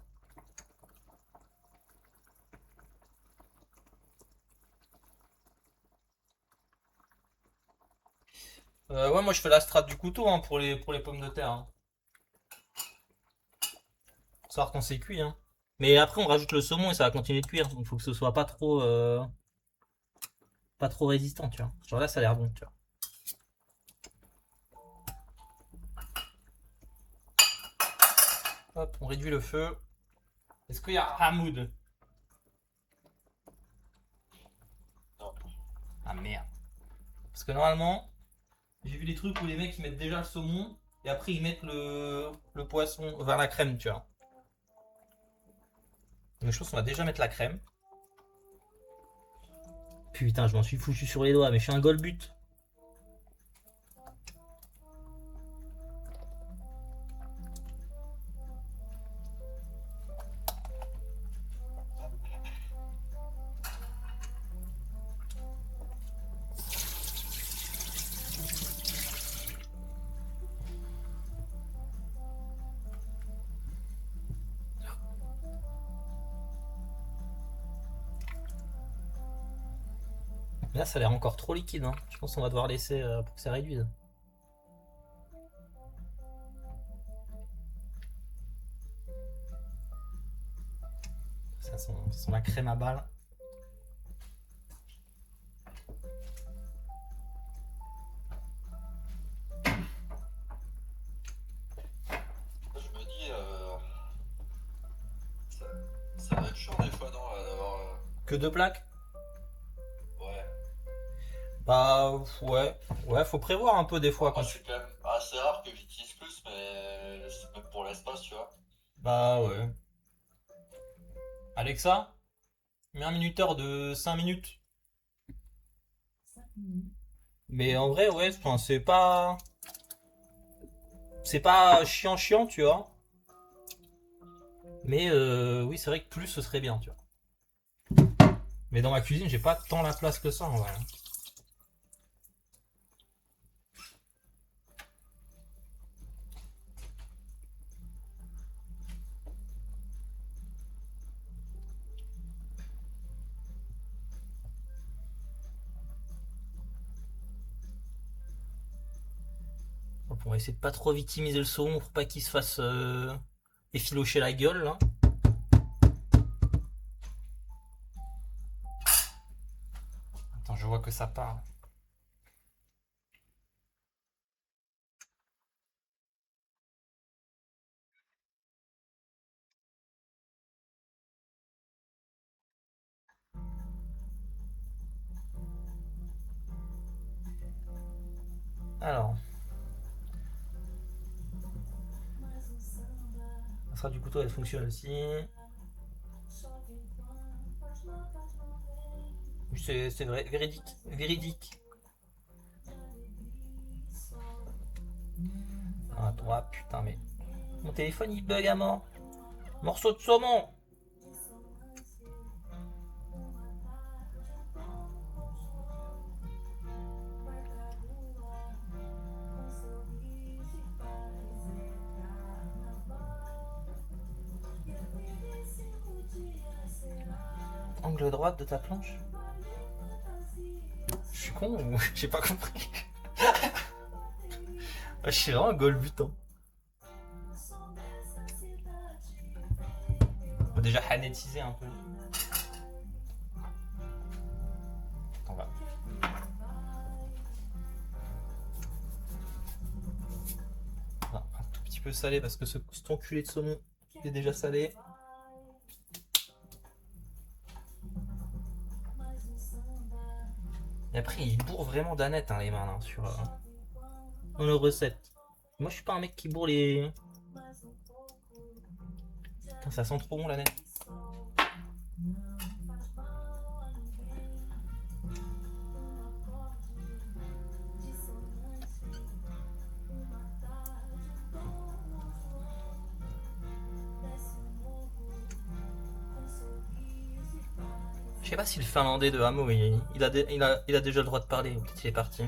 A: Ouais moi je fais la strate du couteau hein, pour les pommes de terre. Hein. Pour savoir quand c'est cuit hein. Mais après on rajoute le saumon et ça va continuer de cuire. Donc faut que ce soit pas trop résistant tu vois. Genre là ça a l'air bon tu vois. Hop, on réduit le feu. Est-ce qu'il y a Hamoud?
H: Non.
A: Ah merde. Parce que normalement, j'ai vu des trucs où les mecs ils mettent déjà le saumon et après ils mettent le poisson vers la crème, tu vois. Mais je pense qu'on va déjà mettre la crème. Putain, je m'en suis foutu sur les doigts, mais je suis un golbut. Là, ça a l'air encore trop liquide. Hein. Je pense qu'on va devoir laisser pour que ça réduise. Ça sent la crème à balle.
H: Je me dis, ça va être chiant des fois, non, d'avoir.
A: Que deux plaques?
H: Ouais.
A: Bah ouais. Ouais, faut prévoir un peu des fois quand
H: Moi,
A: tu...
H: c'est quand même assez rare que j'utilise plus, mais c'est même pour l'espace, tu vois.
A: Bah ouais. Alexa, mets un minuteur de 5 minutes.
B: 5 minutes.
A: Mais en vrai, ouais, enfin, c'est pas... C'est pas chiant chiant, tu vois. Mais oui, c'est vrai que plus ce serait bien, tu vois. Mais dans ma cuisine, j'ai pas tant la place que ça en vrai. Donc, on va essayer de pas trop victimiser le saumon pour pas qu'il se fasse effilocher la gueule là. Attends, je vois que ça part. Alors. La strat du couteau, elle fonctionne aussi. Oui, c'est vrai, véridique. Véridique. Ah, 3, putain, mais. Mon téléphone il bug à mort. Morceau de saumon. Angle droite de ta planche. Je suis con ou j'ai pas compris. Je suis vraiment un golbutant. On va déjà hanétiser un peu. Attends, va. Ah, un tout petit peu salé parce que cet enculé de saumon il est déjà salé. Et après, il bourre vraiment d'aneth, hein, les mains, hein, sur dans leur recette. Moi, je suis pas un mec qui bourre les. Putain, ça sent trop bon l'aneth. Je sais pas si le finlandais de Hamo il a déjà le droit de parler, ou peut-être il est parti.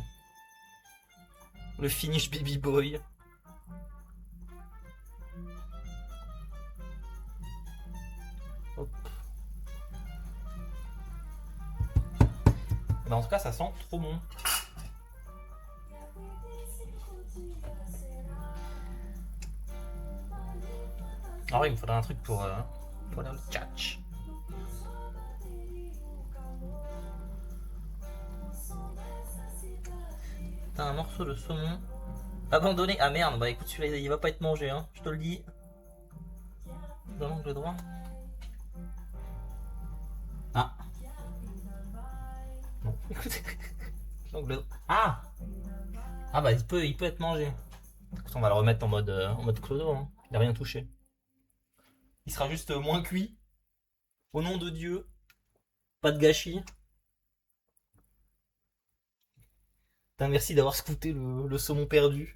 A: Le Finnish Baby Boy. Hop. Ben, en tout cas, ça sent trop bon. Ah ouais, il me faudrait un truc pour le tchatch. T'as un morceau de saumon abandonné. Ah merde, bah écoute, celui-là il va pas être mangé, hein, je te le dis. Dans l'angle droit. Ah. Bon, écoutez. L'angle droit. Ah. Ah bah il peut être mangé. Écoute, on va le remettre en mode clodo, hein. Il a rien touché. Il sera juste moins cuit. Au nom de Dieu. Pas de gâchis. Putain, merci d'avoir scouté le saumon perdu.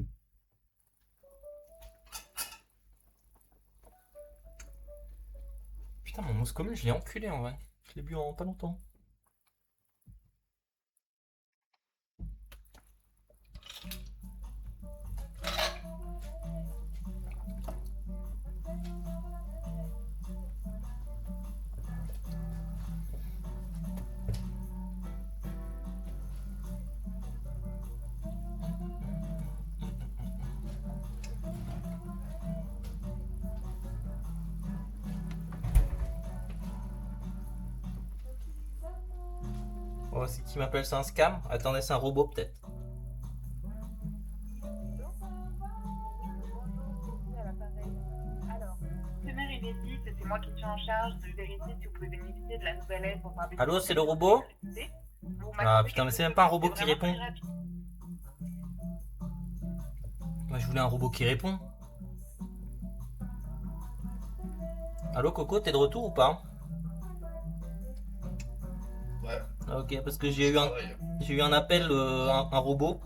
A: Putain, mon mousse commune, je l'ai enculé en vrai. Je l'ai bu en pas longtemps. Oh, c'est qui m'appelle ça un scam? Attendez, c'est un robot peut-être.
I: Alors, primaire inédite, c'est moi qui suis en charge de vérifier si vous pouvez bénéficier de la nouvelle aide pour faire des.
A: Allô, c'est le robot? Ah putain, mais c'est même pas un robot qui répond. Moi, je voulais un robot qui répond. Allô, Coco, t'es de retour ou pas?
H: Ouais.
A: Ok, parce que j'ai eu un appel, un robot,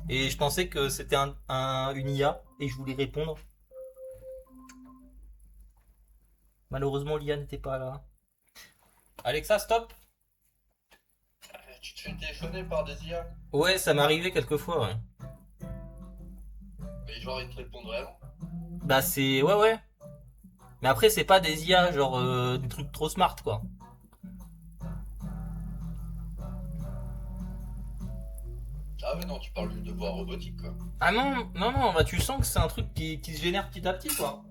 A: et je pensais que c'était une IA, et je voulais répondre. Malheureusement, l'IA n'était pas là. Alexa, stop!
H: Tu te fais téléphoner par des IA?
A: Ouais, ça m'est arrivé quelquefois, ouais.
H: Mais genre, ils te répondent vraiment?
A: Bah c'est... Ouais. Mais après, c'est pas des IA, genre des trucs trop smart, quoi.
H: Ah ouais, non, tu parles de voix robotique, quoi.
A: Ah non, bah tu sens que c'est un truc qui se génère petit à petit, quoi.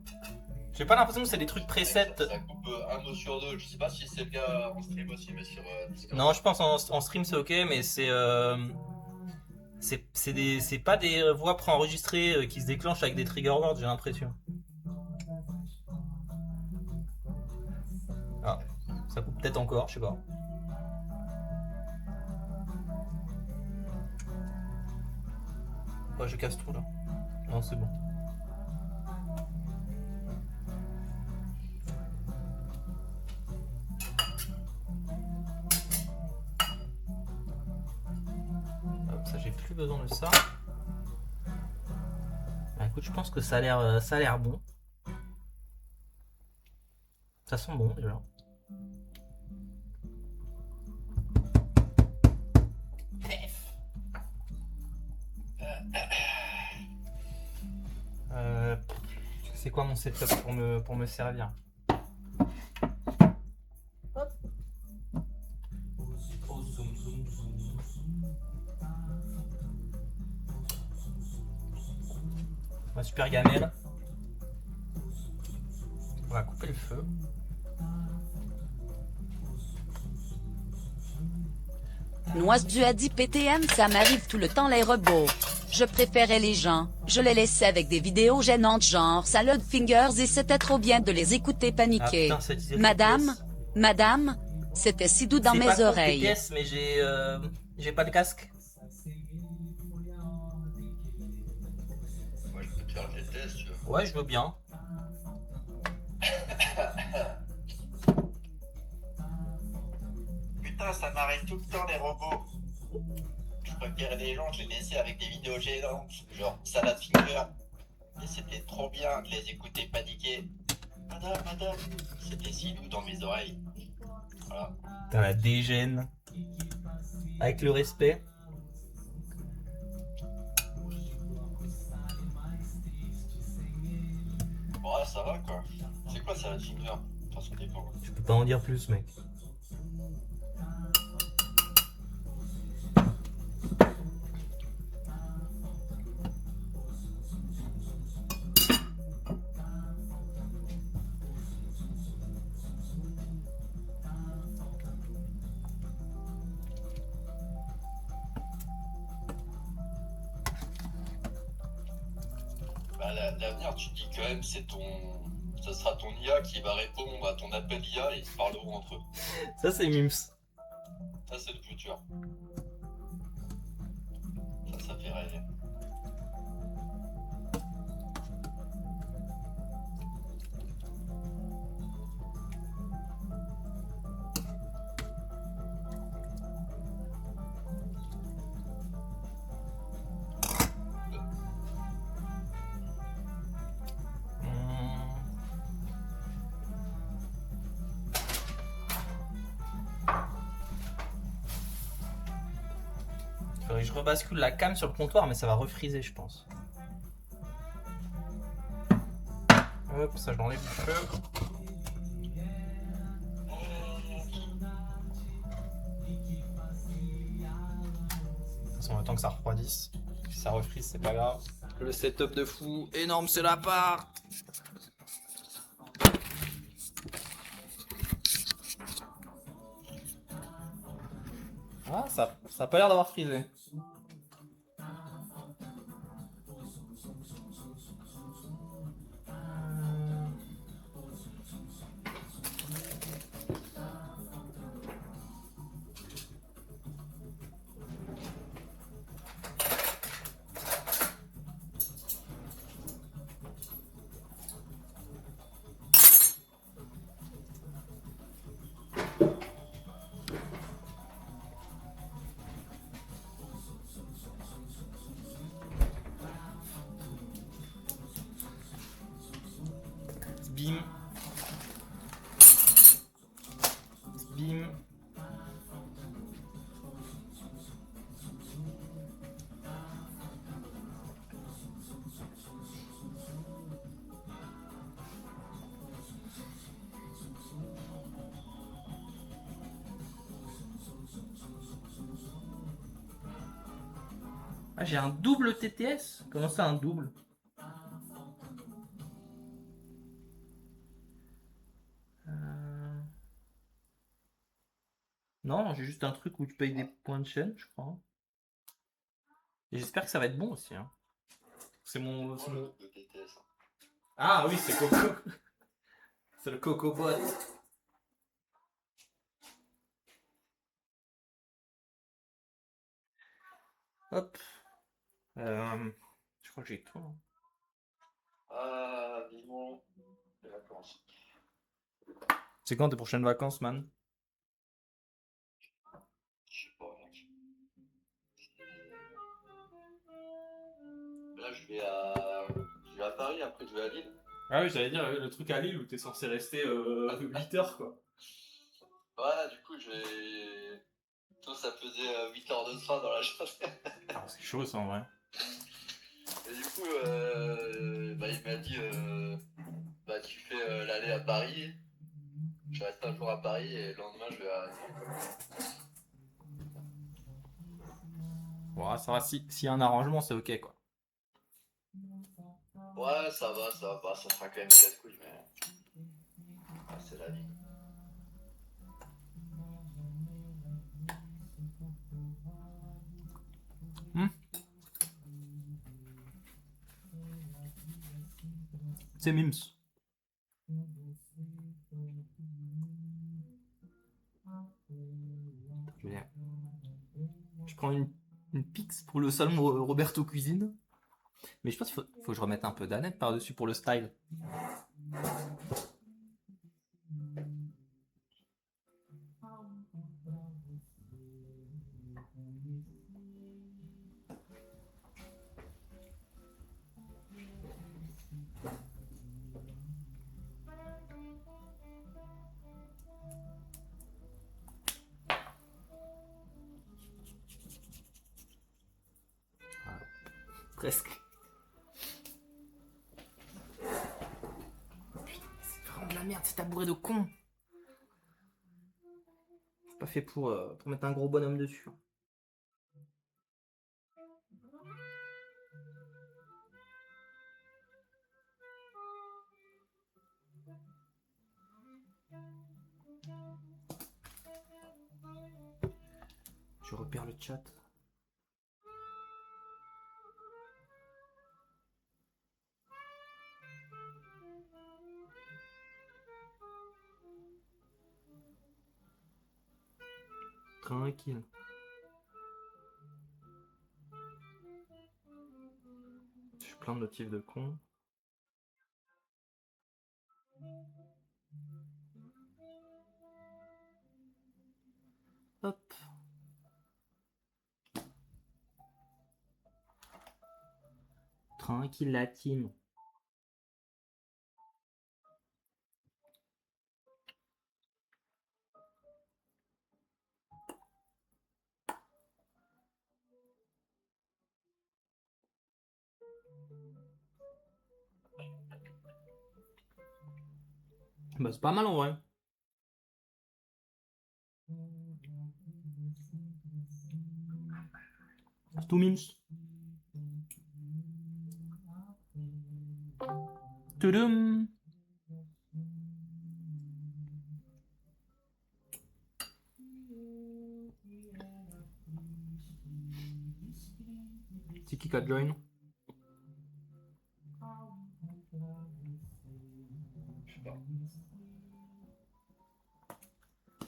A: J'ai pas l'impression que c'est des trucs presets.
H: Ça coupe un mot sur deux. Je sais pas si c'est le cas en stream aussi, mais sur Discord.
A: Non, je pense en stream c'est ok, mais c'est pas des voix préenregistrées qui se déclenchent avec des trigger words, j'ai l'impression. Ah, ça coupe peut-être encore, je sais pas. Oh, je casse tout là. Non, c'est bon. Hop, ça j'ai plus besoin de ça. Bah, écoute, je pense que ça a l'air bon. Ça sent bon déjà. C'est quoi mon setup pour me servir? Hop. Oh, zoom, zoom, zoom. Ma super gamelle. On va couper le feu.
G: Noise a dit PTM, ça m'arrive tout le temps les robots. Je préférais les gens, je les laissais avec des vidéos gênantes genre Salad Fingers et c'était trop bien de les écouter paniquer.
A: Ah, putain, cette idée de
G: Madame,
A: TTS.
G: madame, c'était si doux dans
A: C'est
G: mes
A: pas contre
G: oreilles.
A: TTS, mais j'ai pas de casque.
H: Moi, je peux te faire des tests, tu veux.
A: Ouais, je veux bien.
H: Putain, ça m'arrive tout le temps, les robots. Je préférais les gens, je les laissais avec des vidéos gênantes, genre Salad Finger. Et c'était trop bien de les écouter paniquer. Madame, c'était si doux dans mes oreilles. Voilà.
A: Putain, la dégène. Avec le respect.
H: Bon, ça va quoi. C'est quoi Salad Finger? Enfin, ça dépend.
A: Je peux pas en dire plus, mec.
H: Bah, l'avenir, tu te dis quand même, ça sera ton IA qui va répondre à ton appel IA et ils se parleront entre eux.
A: Ça, c'est Mims.
H: Ça, c'est le futur. Ça fait rêver.
A: Faudrait que je rebascule la cam sur le comptoir, mais ça va refriser, je pense. Hop, ça je l'enlève du feu. De toute façon, le temps que ça refroidisse. Si ça refrise, c'est pas grave. Le setup de fou, énorme, c'est la part. Ah, ça a pas l'air d'avoir frisé. Bim. Bim. Ah, j'ai un double TTS? Comment ça, un double? Non, j'ai juste un truc où tu payes des points de chaîne, je crois. Et j'espère que ça va être bon aussi. Hein. C'est mon.
H: Le TTS.
A: Ah oui, c'est Coco. C'est le CocoBot. Hop. crois que j'ai tout. Hein.
H: Ah, vivement les vacances.
A: C'est quand tes prochaines vacances, man?
H: Je sais pas, mec. Là, je vais à Paris, après je vais à Lille.
A: Ah oui, j'allais dire le truc à Lille où t'es censé rester 8 heures, quoi.
H: Ouais, du coup, je vais. Toi, ça faisait 8 heures de train dans la journée.
A: Ah, c'est chaud, ça, en vrai.
H: Et du coup, bah, il m'a dit bah, tu fais l'aller à Paris. Je reste un jour à Paris et le lendemain, je vais à Lille.
A: Bon, ça va, s'il y a un arrangement, c'est ok, quoi.
H: Ouais, ça va, ça va pas. Ça fera quand même 4 couilles, mais. C'est la vie.
A: C'est Mims. Je prends une Pix pour le salon Roberto Cuisine. Mais je pense qu'il faut que je remette un peu d'Annette par-dessus pour le style. Presque. Putain, c'est vraiment de la merde, c'est tabouret de con. C'est pas fait pour mettre un gros bonhomme dessus. Je repère le chat. Tranquille. J'ai plein de notifs de con. Hop. Tranquille la team. Bah c'est pas mal en vrai. C'est tout Mims. Tudum. C'est qui a join?
H: Je sais pas.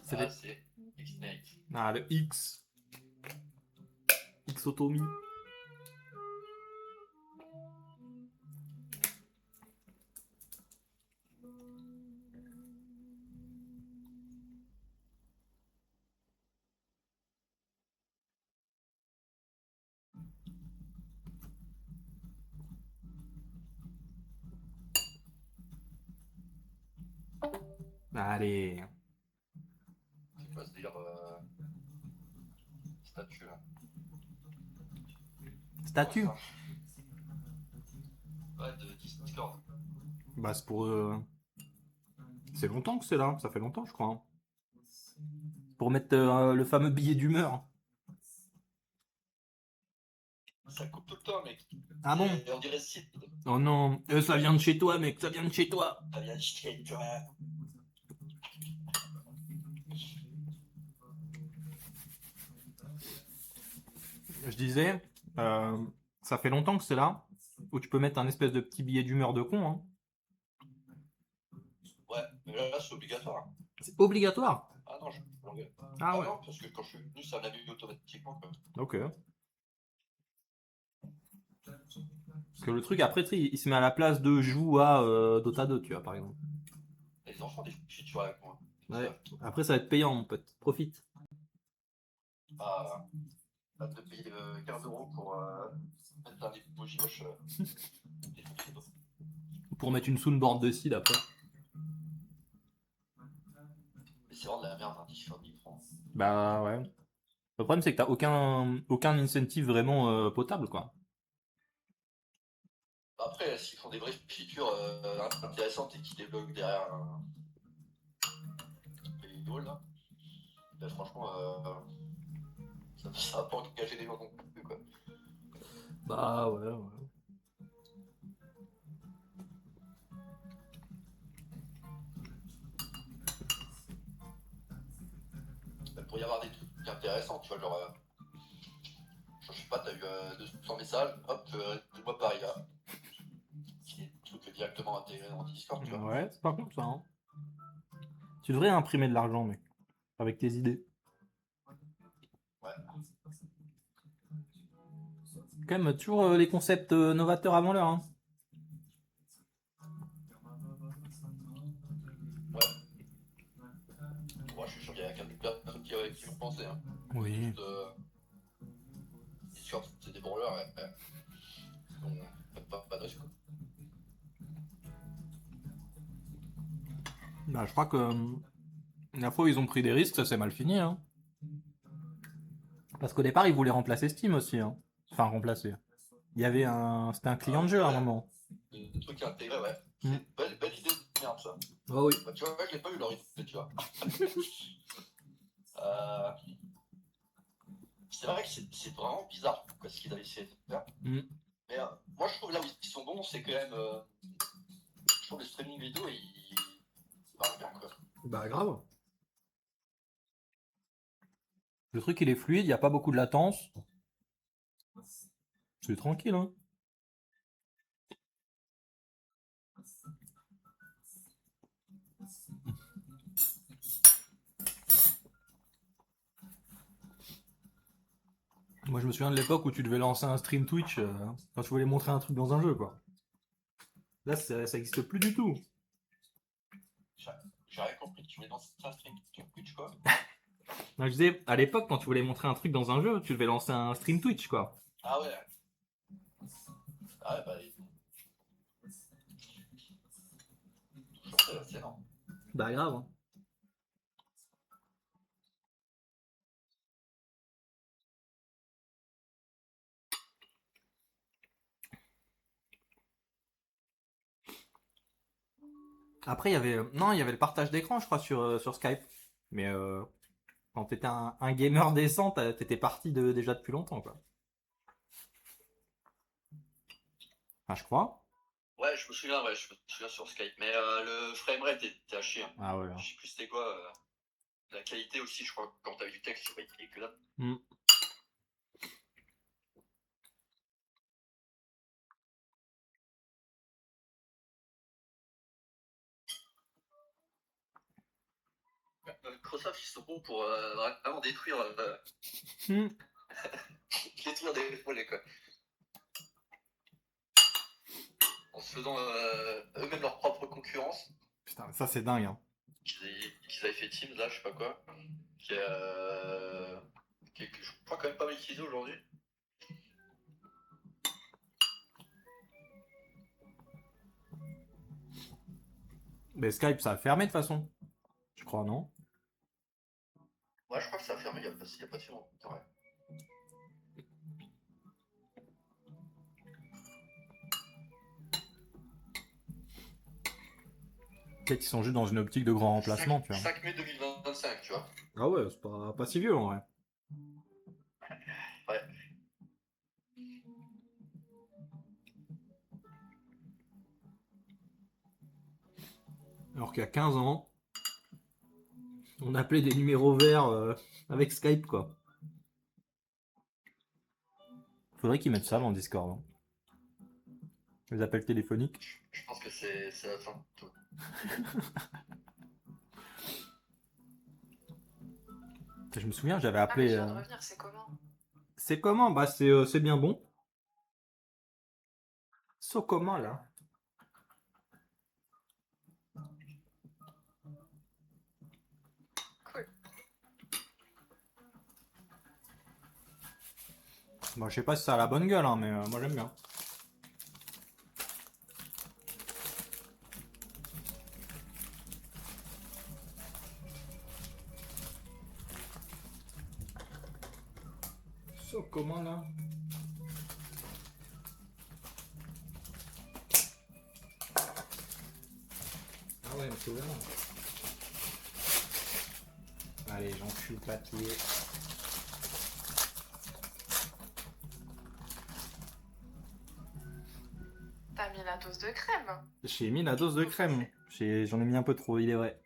A: C'est
H: Ah,
A: des-
H: c'est X-Snake.
A: Ah, le X. Xotomi. Allez.
H: C'est quoi ce délire statue là?
A: Statue.
H: Ouais, de Discord.
A: Bah c'est pour... C'est longtemps que c'est là. Ça fait longtemps je crois. Hein. Pour mettre le fameux billet d'humeur.
H: Ça coupe tout le temps, mec.
A: Ah bon?
H: Et on dirait site.
A: Oh non. Ça vient de chez toi mec. Ça vient de chez toi.
H: Ça vient de chez toi.
A: Je disais... ça fait longtemps que c'est là. Où tu peux mettre un espèce de petit billet d'humeur de con. Hein.
H: Ouais, mais là, c'est obligatoire.
A: C'est obligatoire.
H: Ah non, je l'engueule.
A: Ah ouais.
H: non, parce que quand je suis venu, ça l'a mis automatiquement. Quoi.
A: Ok. Parce que le truc, après, tu sais, il se met à la place de joue à Dota 2, tu vois, par exemple.
H: Les enfants discutent sur avec moi.
A: Ouais. Après, ça va être payant, mon pote. Profite.
H: À, à te payer 15 euros pour mettre un emoji moche.
A: Pour mettre une soundboard de seed après.
H: Mais c'est vraiment de la merde, un t-shirt 10 francs.
A: Bah ouais. Le problème, c'est que t'as aucun incentive vraiment potable, quoi.
H: Après, s'ils font des vraies features intéressantes et qu'ils débloquent derrière un paywall, là, ben franchement, ça va pas engager des gens non plus, quoi.
A: Bah ouais, ouais.
H: Il pourrait y avoir des trucs intéressants, tu vois, genre, je sais pas, t'as eu 200 messages, hop, dis-moi Paris là. C'est des trucs directement intégrés dans Discord, tu vois.
A: Ouais, c'est pas con ça, hein. Tu devrais imprimer de l'argent, mec. Avec tes idées.
H: Ouais.
A: Quand même, toujours les concepts novateurs avant l'heure, hein.
H: Moi, je suis sûr qu'il y a quelques personnes qui vont penser, hein.
A: Oui.
H: Juste, Discord, c'est des branleurs, ouais. Donc, pas de risque, quoi.
A: Bah, je crois que la fois où ils ont pris des risques, ça s'est mal fini, hein. Parce qu'au départ, ils voulaient remplacer Steam aussi, hein. Enfin, remplacer. Il y avait c'était un client de jeu à un moment.
H: Le truc intégré, ouais. C'est une belle idée de merde, ça.
A: Oh oui.
H: Bah, tu vois, je l'ai pas eu leur idée, tu vois. C'est vrai que c'est vraiment bizarre, quoi, ce qu'ils avaient essayé de faire.
A: Mm.
H: Mais moi, je trouve là où ils sont bons, c'est quand même. Je trouve le streaming vidéo, il marche bien, quoi.
A: Bah, grave. Le truc, il est fluide, il n'y a pas beaucoup de latence. C'est tranquille, hein. Moi, je me souviens de l'époque où tu devais lancer un stream Twitch quand tu voulais montrer un truc dans un jeu, quoi. Là, ça existe plus du tout.
H: J'ai rien compris, tu voulais lancer un stream Twitch, quoi.
A: Non, je disais, à l'époque, quand tu voulais montrer un truc dans un jeu, tu devais lancer un stream Twitch, quoi.
H: Ah ouais. Ah ouais, bah. C'est énorme.
A: Bah, grave, hein. Après, il y avait. Non, il y avait le partage d'écran, je crois, sur Skype. Mais quand t'étais un gamer décent, t'étais parti déjà depuis longtemps, quoi. Enfin, je crois.
H: Ouais, je me souviens sur Skype, mais le framerate était à chier, hein.
A: Ah ouais.
H: Je sais plus c'était quoi. La qualité aussi, je crois, quand t'as du texte, c'est pas écrit que là.
A: Mm.
H: Microsoft, ils sont bons pour vraiment détruire,
A: Mm.
H: détruire des volets, quoi. En se faisant eux-mêmes leur propre concurrence.
A: Putain, ça c'est dingue, hein.
H: Qu'ils avaient fait Teams, là, je sais pas quoi. Qui est, je crois, quand même pas mal utilisé aujourd'hui.
A: Mais Skype, ça a fermé de toute façon. Je crois, non?
H: Ouais, je crois que ça a fermé il y a pas si longtemps. Ouais.
A: Peut-être qu'ils sont juste dans une optique de grand remplacement, tu vois.
H: 5 mai 2025, tu vois.
A: Ah ouais, c'est pas si vieux en vrai.
H: Ouais.
A: Alors qu'il y a 15 ans, on appelait des numéros verts avec Skype, quoi. Faudrait qu'ils mettent ça dans Discord, hein. Les appels téléphoniques.
H: Je pense que c'est la fin de tout.
A: Je me souviens, j'avais
F: Ah, mais
A: appelé.
F: je viens de revenir, c'est comment?
A: C'est comment? Bah, c'est bien bon. So comment là?
F: Cool.
A: Bon, je sais pas si ça a la bonne gueule, hein, mais moi j'aime bien. So comment là? Ah ouais, mais c'est ouvert. Allez, j'encule le papier.
F: T'as mis la dose de crème.
A: J'ai mis la dose de crème. J'en ai mis un peu trop, il est vrai.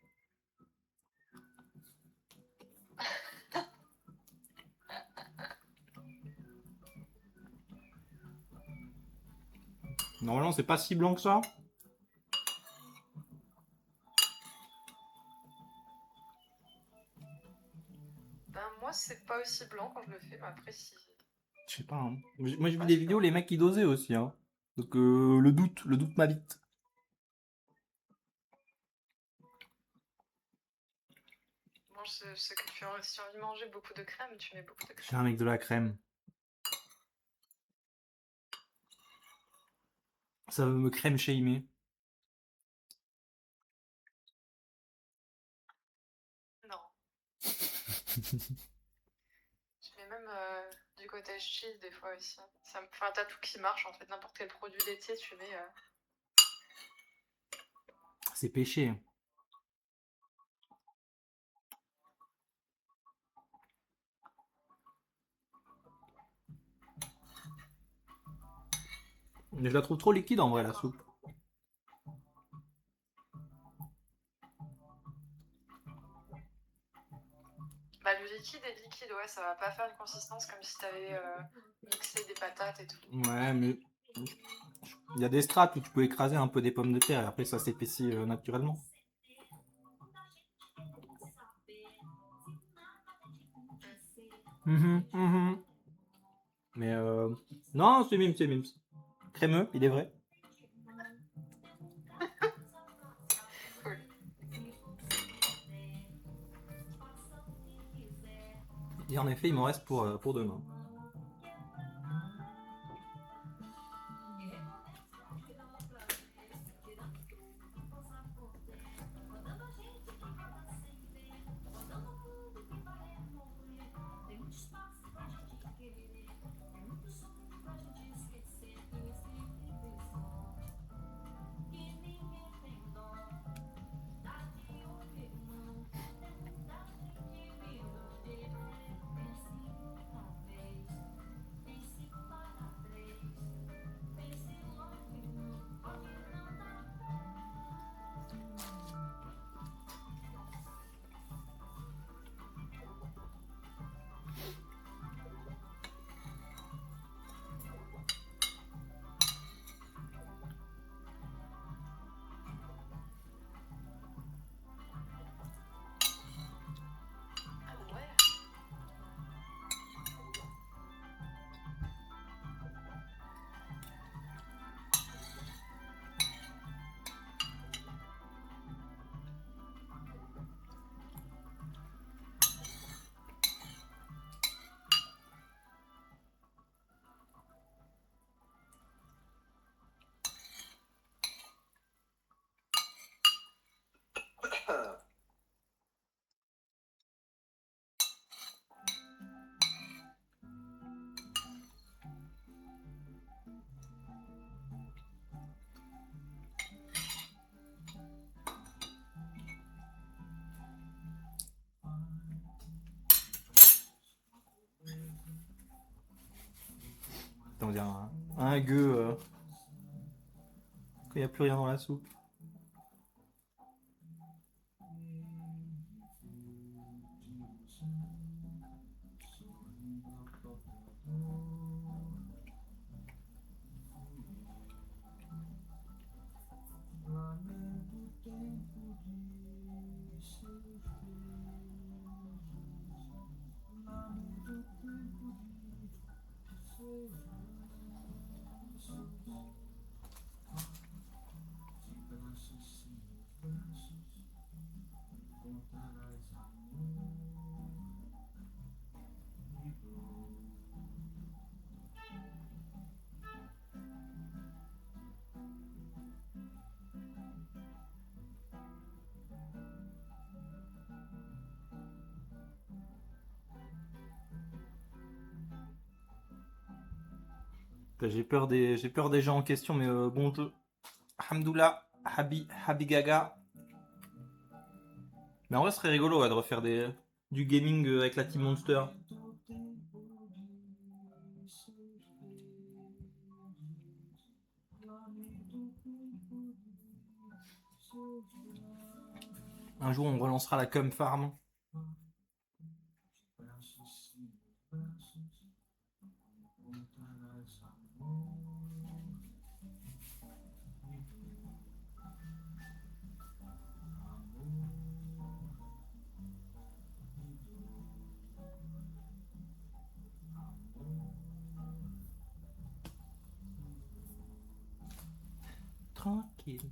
A: Normalement, c'est pas si blanc que ça.
F: Ben, moi, c'est pas aussi blanc quand je le fais, mais après, si.
A: Je sais pas. Hein. Moi, j'ai vu des vidéos, les mecs qui dosaient aussi. Hein. Donc, le doute m'habite.
F: Bon, je sais que tu as si envie de manger beaucoup de crème, tu mets beaucoup de
A: Je suis
F: crème.
A: un mec de la crème. Ça veut me crème shamer.
F: Non. Je mets même du cottage cheese des fois aussi. Enfin, t'as tout qui marche en fait. N'importe quel produit laitier, tu mets.
A: C'est péché. Mais je la trouve trop liquide en vrai, la soupe.
F: Bah, le liquide est liquide, ouais, ça va pas faire une consistance comme si t'avais mixé des patates et tout.
A: Ouais, mais il y a des strates où tu peux écraser un peu des pommes de terre et après ça s'épaissit naturellement. Mais non, c'est mimes, c'est mimes. Crémeux, il est vrai.
F: Cool.
A: Et en effet, il m'en reste pour demain.
F: Ah ouais.
A: On dirait un gueux quand il n'y a plus rien dans la soupe. J'ai peur des gens en question, mais bon jeu. Hamdoullah, Habigaga. Mais en vrai, ce serait rigolo ouais, de refaire du gaming avec la Team Monster. Un jour, on relancera la Cum Farm. Tranquille.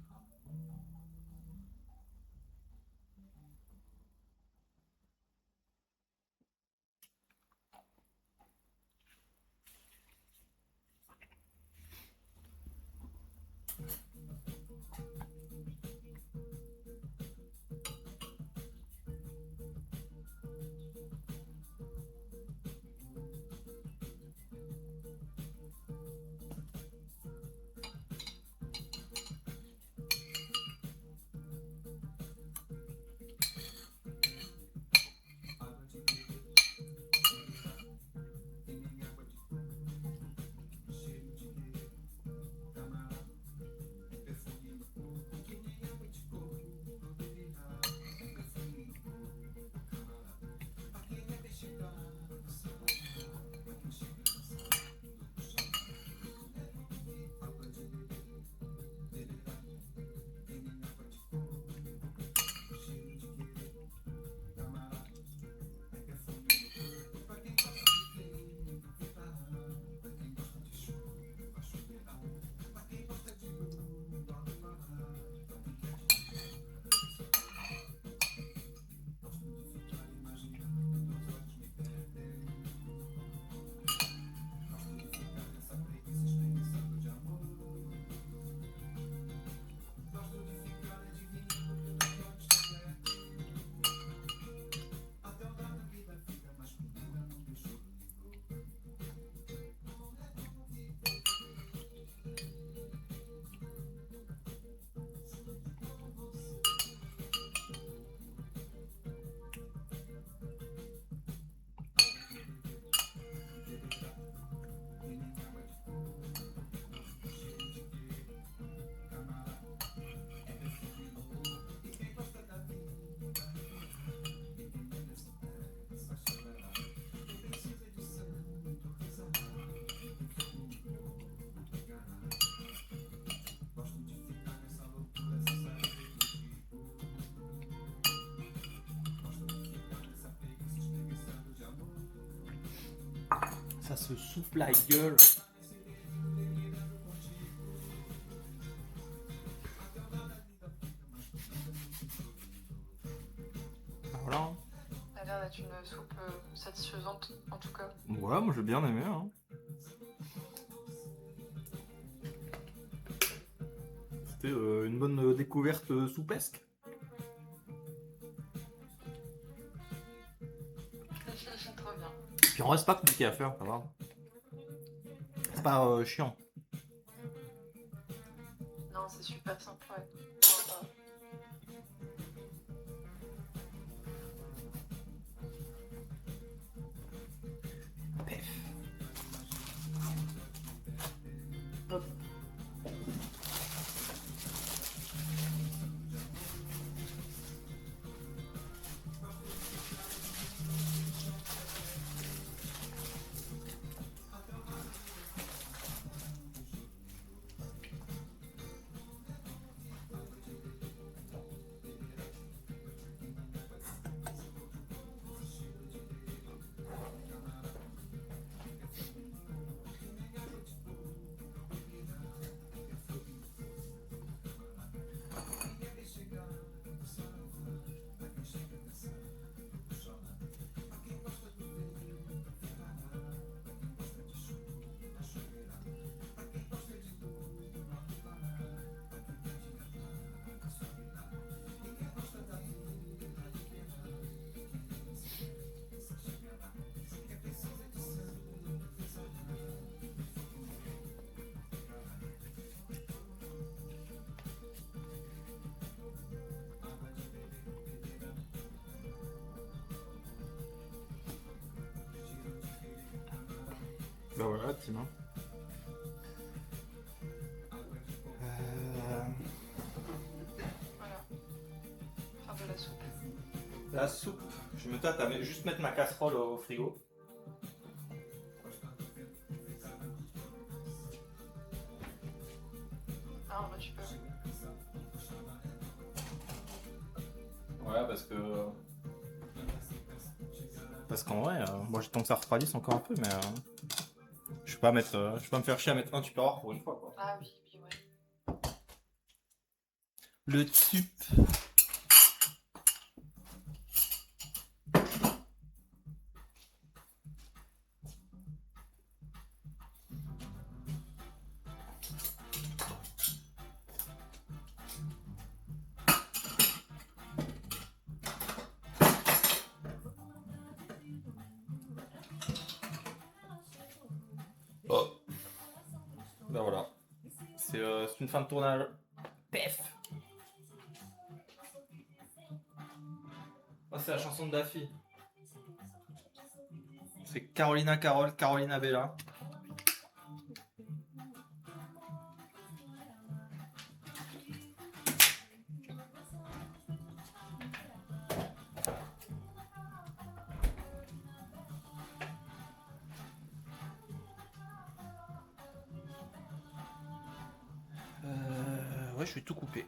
A: Ça se souffle la gueule. Voilà.
F: Ça a l'air d'être une soupe satisfaisante, en tout cas.
A: Ouais, moi j'ai bien aimé. Hein. C'était une bonne découverte soupesque.
F: Trop bien.
A: Puis en vrai, c'est pas compliqué à faire, ça va. C'est pas chiant.
F: Non, c'est super simple, ouais.
A: Bah voilà, petite main.
F: Voilà. Faire de la soupe.
A: La soupe. Je me tâte à juste mettre ma casserole au frigo.
F: Ah, bah tu peux.
A: Ouais, parce qu'en vrai, moi j'attends que ça refroidisse encore un peu, mais je vais pas mettre, je vais pas me faire chier à mettre un tupperware pour une fois, quoi.
F: Ah oui, oui, ouais.
A: Le tup. Oh. Ben voilà. C'est une fin de tournage. Pef. Oh, c'est la chanson de Daffy. C'est Carolina Carole, Carolina Bella. Ouais, je vais tout couper.